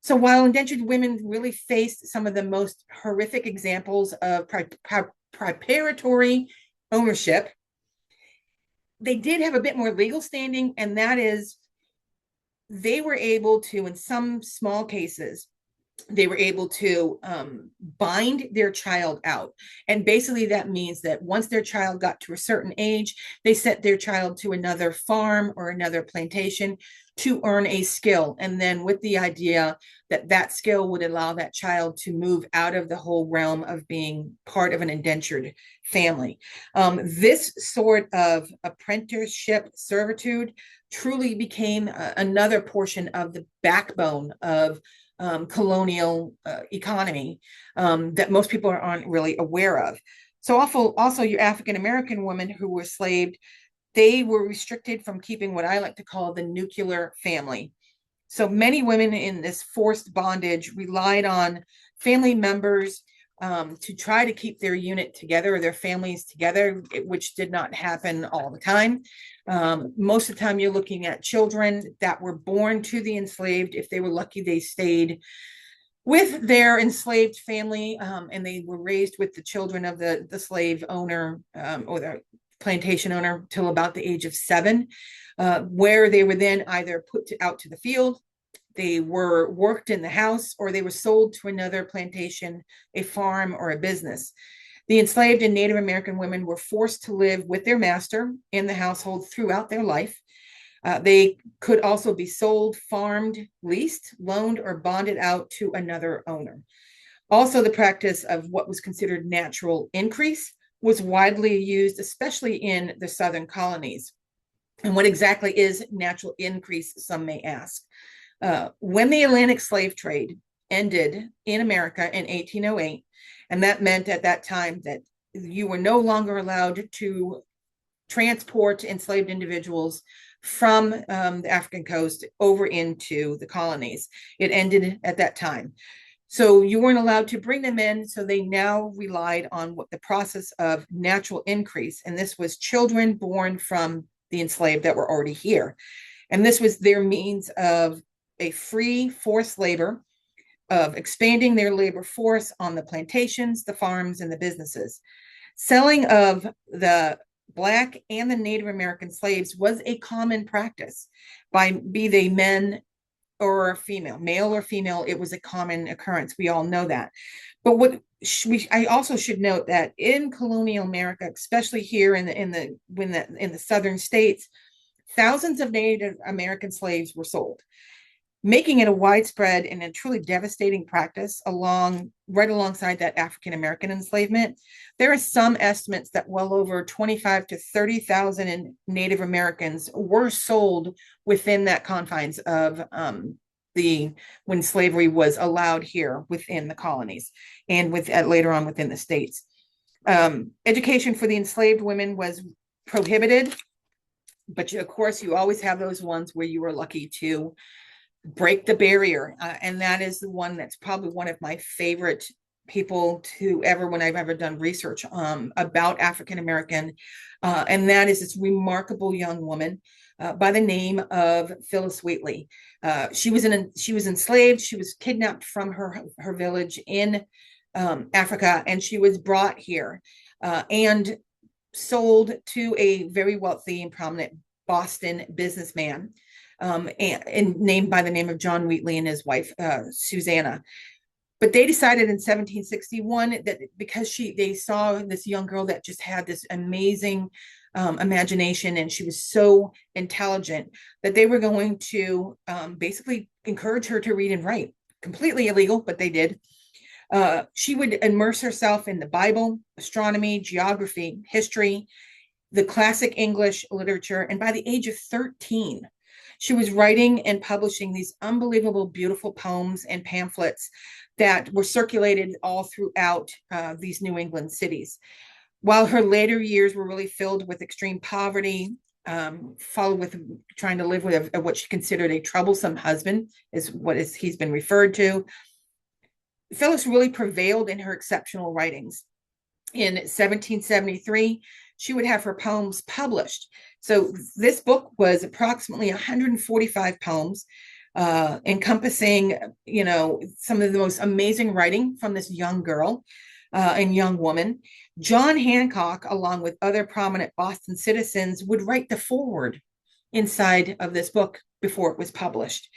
So while indentured women really faced some of the most horrific examples of preparatory ownership, they did have a bit more legal standing, and that is they were able to, in some small cases, they were able to bind their child out. And basically that means that once their child got to a certain age, they sent their child to another farm or another plantation to earn a skill. And then with the idea that that skill would allow that child to move out of the whole realm of being part of an indentured family. This sort of apprenticeship servitude truly became another portion of the backbone of colonial economy that most people aren't really aware of. So also your African-American women who were enslaved, they were restricted from keeping what I like to call the nuclear family. So many women in this forced bondage relied on family members to try to keep their unit together or their families together, which did not happen all the time. Most of the time, you're looking at children that were born to the enslaved. If they were lucky, they stayed with their enslaved family, and they were raised with the children of the slave owner or the plantation owner till about the age of 7, where they were then either put out to the field, they were worked in the house, or they were sold to another plantation, a farm, or a business. The enslaved and Native American women were forced to live with their master in the household throughout their life. They could also be sold, farmed, leased, loaned, or bonded out to another owner. Also, the practice of what was considered natural increase was widely used, especially in the southern colonies. And what exactly is natural increase, some may ask. When the Atlantic slave trade ended in America in 1808, and that meant at that time that you were no longer allowed to transport enslaved individuals from the African coast over into the colonies. It ended at that time. So you weren't allowed to bring them in. So they now relied on what the process of natural increase. And this was children born from the enslaved that were already here. And this was their means of a free forced labor, of expanding their labor force on the plantations, the farms, and the businesses. Selling of the Black and the Native American slaves was a common practice, be they men or female, male or female. It was a common occurrence. We all know that. But I also should note that in colonial America, especially here in the southern states, thousands of Native American slaves were sold, making it a widespread and a truly devastating practice right alongside that African-American enslavement. There are some estimates that well over 25 to 30,000 Native Americans were sold within that confines of when slavery was allowed here within the colonies and later on within the states. Education for the enslaved women was prohibited, but of course you always have those ones where you were lucky to break the barrier. And that is the one that's probably one of my favorite people when I've ever done research about African-American. And that is this remarkable young woman by the name of Phyllis Wheatley. She was enslaved. She was kidnapped from her village in Africa, and she was brought here and sold to a very wealthy and prominent Boston businessman, and named by the name of John Wheatley and his wife, Susanna. But they decided in 1761 that because they saw this young girl that just had this amazing imagination, and she was so intelligent, that they were going to basically encourage her to read and write. Completely illegal, but they did. She would immerse herself in the Bible, astronomy, geography, history, the classic English literature, and by the age of 13, she was writing and publishing these unbelievable, beautiful poems and pamphlets that were circulated all throughout these New England cities. While her later years were really filled with extreme poverty, followed with trying to live with what she considered a troublesome husband, he's been referred to, Phyllis really prevailed in her exceptional writings. In 1773, she would have her poems published. So this book was approximately 145 poems. encompassing, some of the most amazing writing from this young girl and young woman. John Hancock, along with other prominent Boston citizens, would write the foreword inside of this book before it was published.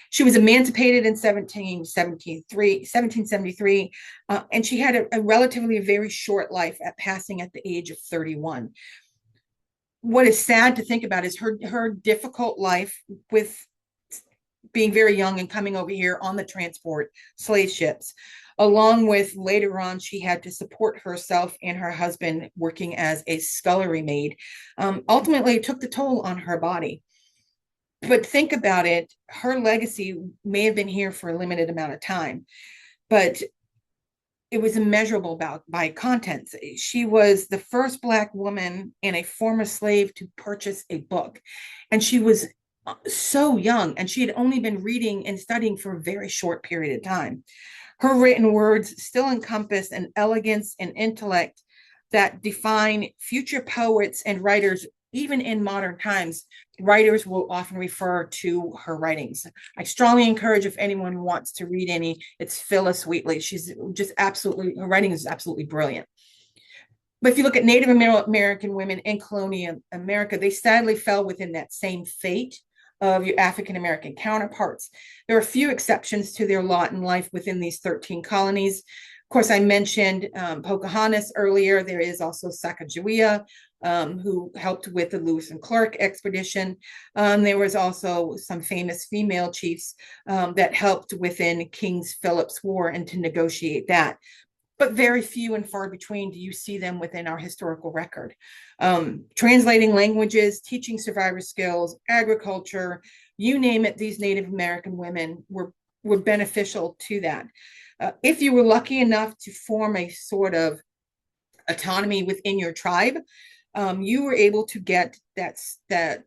She was emancipated in 1773, and she had a relatively very short life, at passing at the age of 31. What is sad to think about is her difficult life with being very young and coming over here on the transport slave ships, along with later on she had to support herself and her husband working as a scullery maid. Ultimately, it took the toll on her body. But think about it, her legacy may have been here for a limited amount of time, but it was immeasurable by contents. She was the first Black woman and a former slave to purchase a book. And she was so young, and she had only been reading and studying for a very short period of time. Her written words still encompass an elegance and intellect that define future poets and writers. Even in modern times, writers will often refer to her writings. I strongly encourage, if anyone wants to read any, it's Phyllis Wheatley. She's just absolutely, her writing is absolutely brilliant. But if you look at Native American women in colonial America, they sadly fell within that same fate of your African American counterparts. There are a few exceptions to their lot in life within these 13 colonies. Of course, I mentioned Pocahontas earlier. There is also Sacagawea, who helped with the Lewis and Clark expedition. There was also some famous female chiefs that helped within King Philip's War and to negotiate that. But very few and far between do you see them within our historical record. Translating languages, teaching survivor skills, agriculture, you name it, these Native American women were beneficial to that. If you were lucky enough to form a sort of autonomy within your tribe, you were able to get that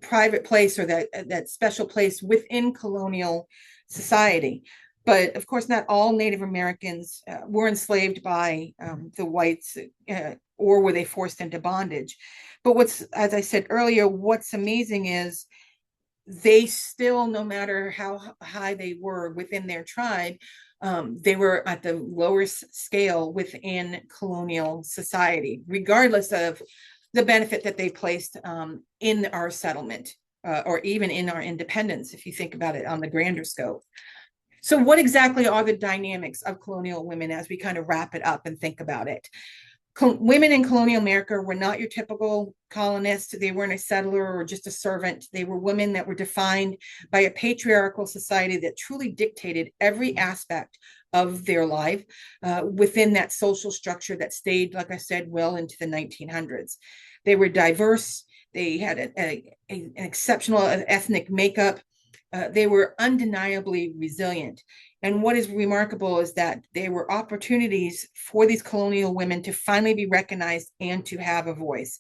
private place, or that special place within colonial society. But of course, not all Native Americans were enslaved by the whites, or were they forced into bondage. But as I said earlier, what's amazing is they still, no matter how high they were within their tribe, they were at the lowest scale within colonial society, regardless of the benefit that they placed in our settlement, or even in our independence, if you think about it on the grander scope. So what exactly are the dynamics of colonial women as we kind of wrap it up and think about it? Women in colonial America were not your typical colonists. They weren't a settler or just a servant. They were women that were defined by a patriarchal society that truly dictated every aspect of their life within that social structure that stayed, like I said, well into the 1900s. They were diverse. They had an exceptional ethnic makeup. They were undeniably resilient. And what is remarkable is that there were opportunities for these colonial women to finally be recognized and to have a voice.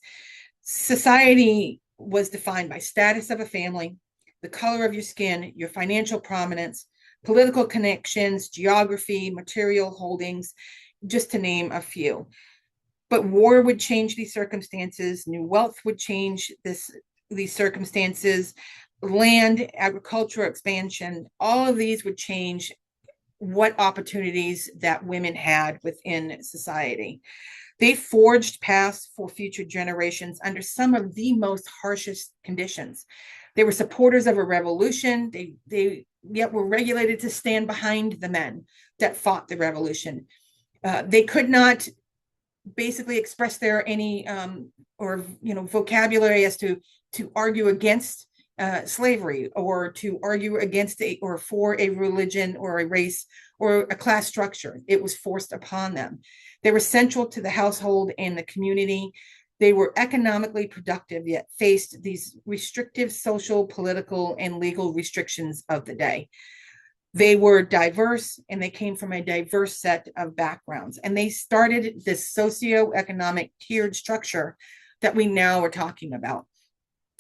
Society was defined by status of a family, the color of your skin, your financial prominence, political connections, geography, material holdings, just to name a few. But war would change these circumstances. New wealth would change these circumstances. Land, agricultural expansion, all of these would change what opportunities that women had within society. They forged paths for future generations under some of the most harshest conditions. They were supporters of a revolution. They yet were regulated to stand behind the men that fought the revolution. They could not basically express their any vocabulary as to argue against slavery, or to argue against or for a religion or a race or a class structure. It was forced upon them. They were central to the household and the community. They were economically productive, yet faced these restrictive social, political, and legal restrictions of the day. They were diverse, and they came from a diverse set of backgrounds. And they started this socioeconomic tiered structure that we now are talking about.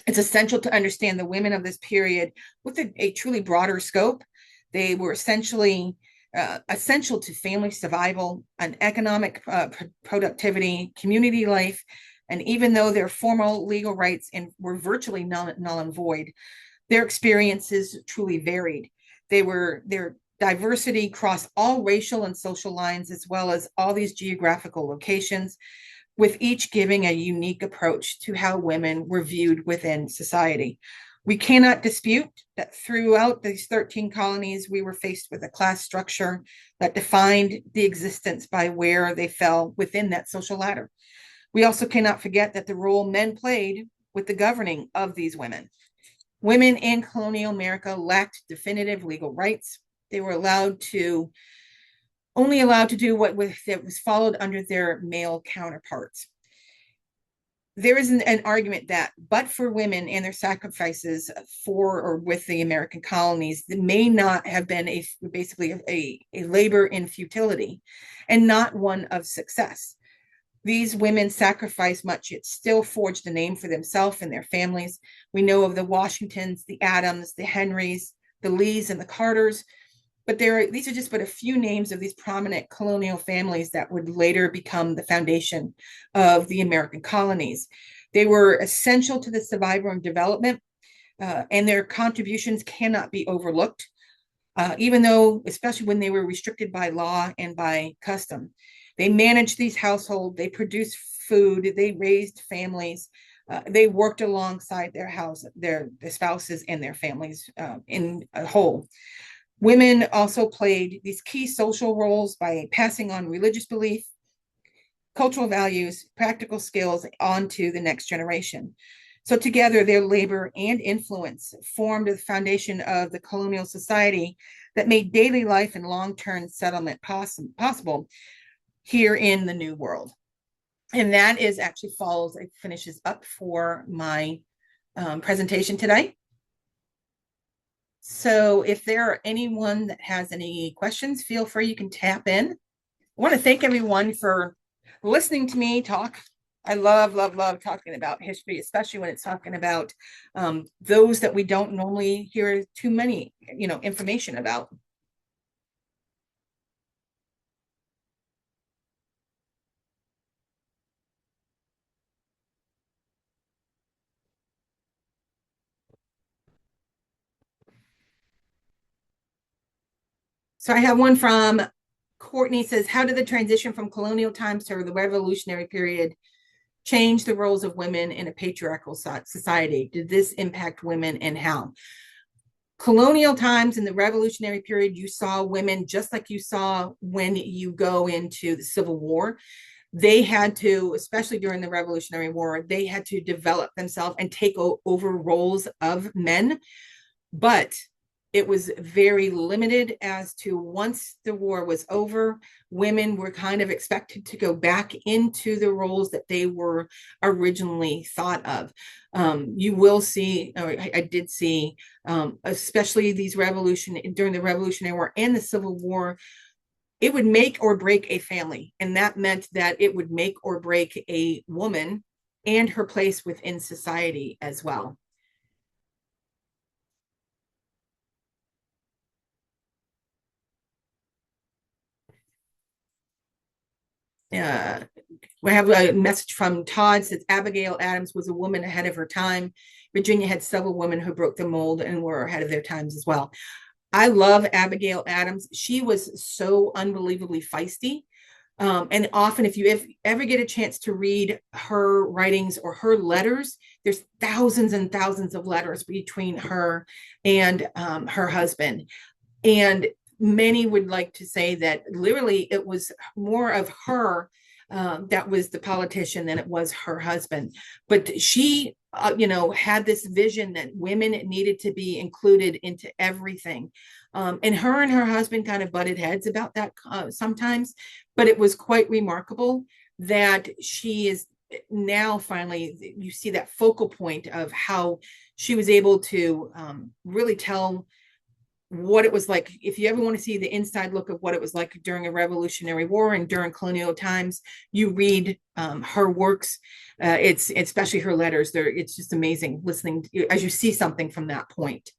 It's essential to understand the women of this period with a truly broader scope. They were essentially essential to family survival and economic productivity, community life. And even though their formal legal rights were virtually null and void, Their experiences truly varied. Their diversity crossed all racial and social lines, as well as all these geographical locations, with each giving a unique approach to how women were viewed within society. We cannot dispute that throughout these 13 colonies, we were faced with a class structure that defined the existence by where they fell within that social ladder. We also cannot forget that the role men played with the governing of these women. Women in colonial America lacked definitive legal rights. They were only allowed to do what was followed under their male counterparts. There is an argument that, but for women and their sacrifices for or with the American colonies, it may not have been basically a labor in futility and not one of success. These women sacrificed much, yet still forged a name for themselves and their families. We know of the Washingtons, the Adams, the Henrys, the Lees, and the Carters, but these are just but a few names of these prominent colonial families that would later become the foundation of the American colonies. They were essential to the survival and development, and their contributions cannot be overlooked, even though, especially when they were restricted by law and by custom. They managed these households, they produced food, they raised families, they worked alongside their spouses and their families in a whole. Women also played these key social roles by passing on religious belief, cultural values, practical skills onto the next generation. So together, their labor and influence formed the foundation of the colonial society that made daily life and long-term settlement possible here in the New World. And that is actually it finishes up for my presentation today. So if there are anyone that has any questions, feel free, you can tap in. I want to thank everyone for listening to me talk. I love talking about history, especially when it's talking about those that we don't normally hear too many, information about. So I have one from Courtney. Says, how did the transition from colonial times to the revolutionary period change the roles of women in a patriarchal society? Did this impact women, and how? Colonial times and the revolutionary period, you saw women just like you saw when you go into the Civil War. They had to, especially during the Revolutionary War, they had to develop themselves and take over roles of men. But it was very limited as to, once the war was over, women were kind of expected to go back into the roles that they were originally thought of. You will see, or I did see, especially during the Revolutionary War and the Civil War, it would make or break a family. And that meant that it would make or break a woman and her place within society as well. We have a message from Todd. Says Abigail Adams was a woman ahead of her time. Virginia had several women who broke the mold and were ahead of their times as well. I love Abigail Adams. She was so unbelievably feisty. And often, if you ever get a chance to read her writings or her letters, there's thousands and thousands of letters between her and her husband. And many would like to say that literally it was more of her that was the politician than it was her husband. But she, had this vision that women needed to be included into everything. And her husband kind of butted heads about that sometimes, but it was quite remarkable that she is now finally, you see that focal point of how she was able to really tell what it was like. If you ever want to see the inside look of what it was like during a Revolutionary War and during colonial times, you read her works. It's especially her letters. It's just amazing listening as you see something from that point.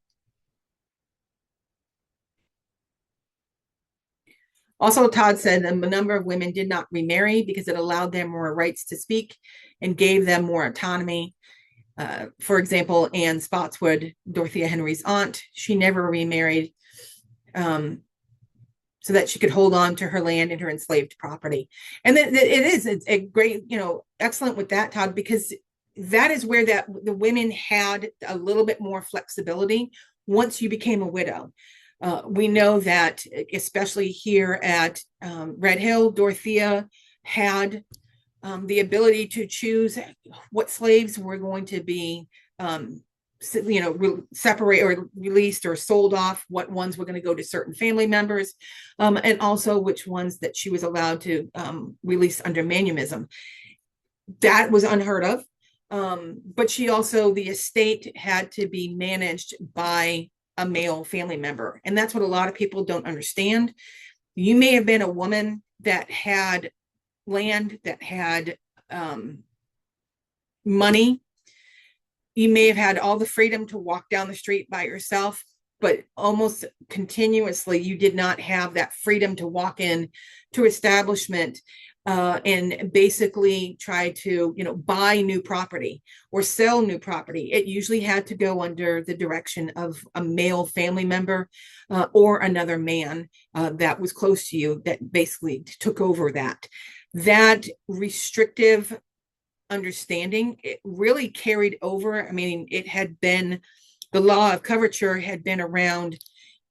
Also, Todd said a number of women did not remarry because it allowed them more rights to speak and gave them more autonomy. For example, Anne Spotswood, Dorothea Henry's aunt, she never remarried, so that she could hold on to her land and her enslaved property. And it's a great, excellent with that, Todd, because that is where the women had a little bit more flexibility once you became a widow. We know that, especially here at Red Hill, Dorothea had the ability to choose what slaves were going to be, separate or released or sold off, what ones were going to go to certain family members, and also which ones that she was allowed to release under manumism. That was unheard of. But she also, the estate had to be managed by a male family member. And that's what a lot of people don't understand. You may have been a woman that had land, that had money. You may have had all the freedom to walk down the street by yourself, but almost continuously, you did not have that freedom to walk in to establishment and basically try to, buy new property or sell new property. It usually had to go under the direction of a male family member or another man that was close to you that basically took over that. That restrictive understanding, it really carried over. I mean, it had been, the law of coverture had been around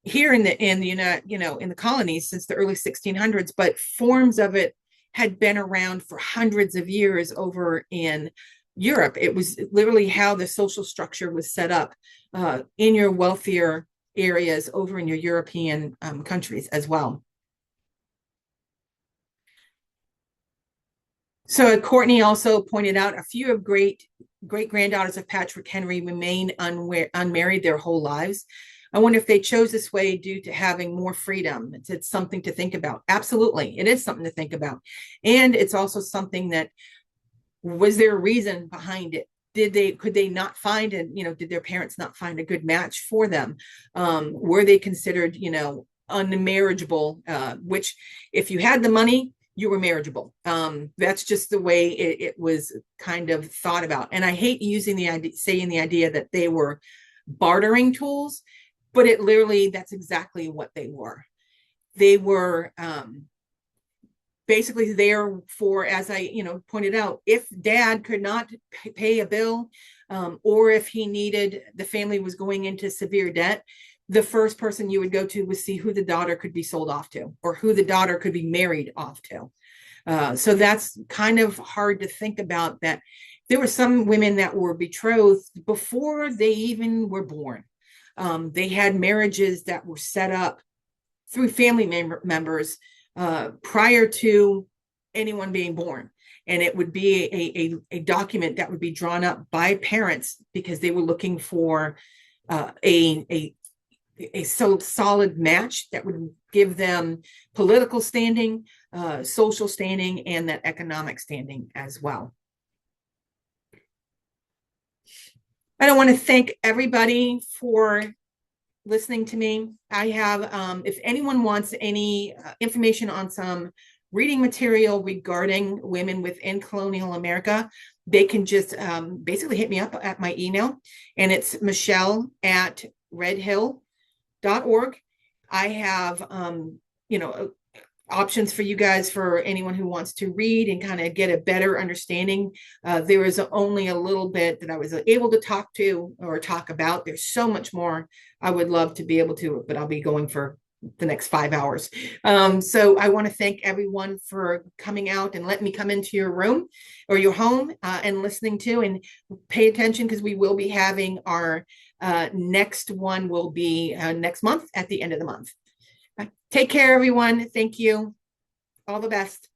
here in the in the colonies since the early 1600s, but forms of it had been around for hundreds of years over in Europe. It was literally how the social structure was set up in your wealthier areas over in your European countries as well. So Courtney also pointed out a few of great granddaughters of Patrick Henry remain unmarried their whole lives. I wonder if they chose this way due to having more freedom. It's something to think about. Absolutely, it is something to think about. And it's also something that, was there a reason behind it? Could they not find, and did their parents not find a good match for them? Were they considered, unmarriageable? Which, if you had the money, you were marriageable. That's just the way it was kind of thought about. And I hate using the idea that they were bartering tools, but it literally, that's exactly what they were. They were basically there for, as I pointed out, if dad could not pay a bill, or if he needed, the family was going into severe debt, the first person you would go to was see who the daughter could be sold off to, or who the daughter could be married off to. So that's kind of hard to think about, that there were some women that were betrothed before they even were born. They had marriages that were set up through family members prior to anyone being born. And it would be a document that would be drawn up by parents because they were looking for a so solid match that would give them political standing, social standing, and that economic standing as well. I want to thank everybody for listening to me. I have, if anyone wants any information on some reading material regarding women within colonial America, they can just basically hit me up at my email, and it's michelle@redhill.org. I have, options for you guys, for anyone who wants to read and kind of get a better understanding. There is only a little bit that I was able to talk about. There's so much more I would love to be able to, but I'll be going for the next 5 hours. So I want to thank everyone for coming out and letting me come into your room or your home and listening to, and pay attention, because we will be having our next one will be next month at the end of the month. Take care, everyone. Thank you. All the best.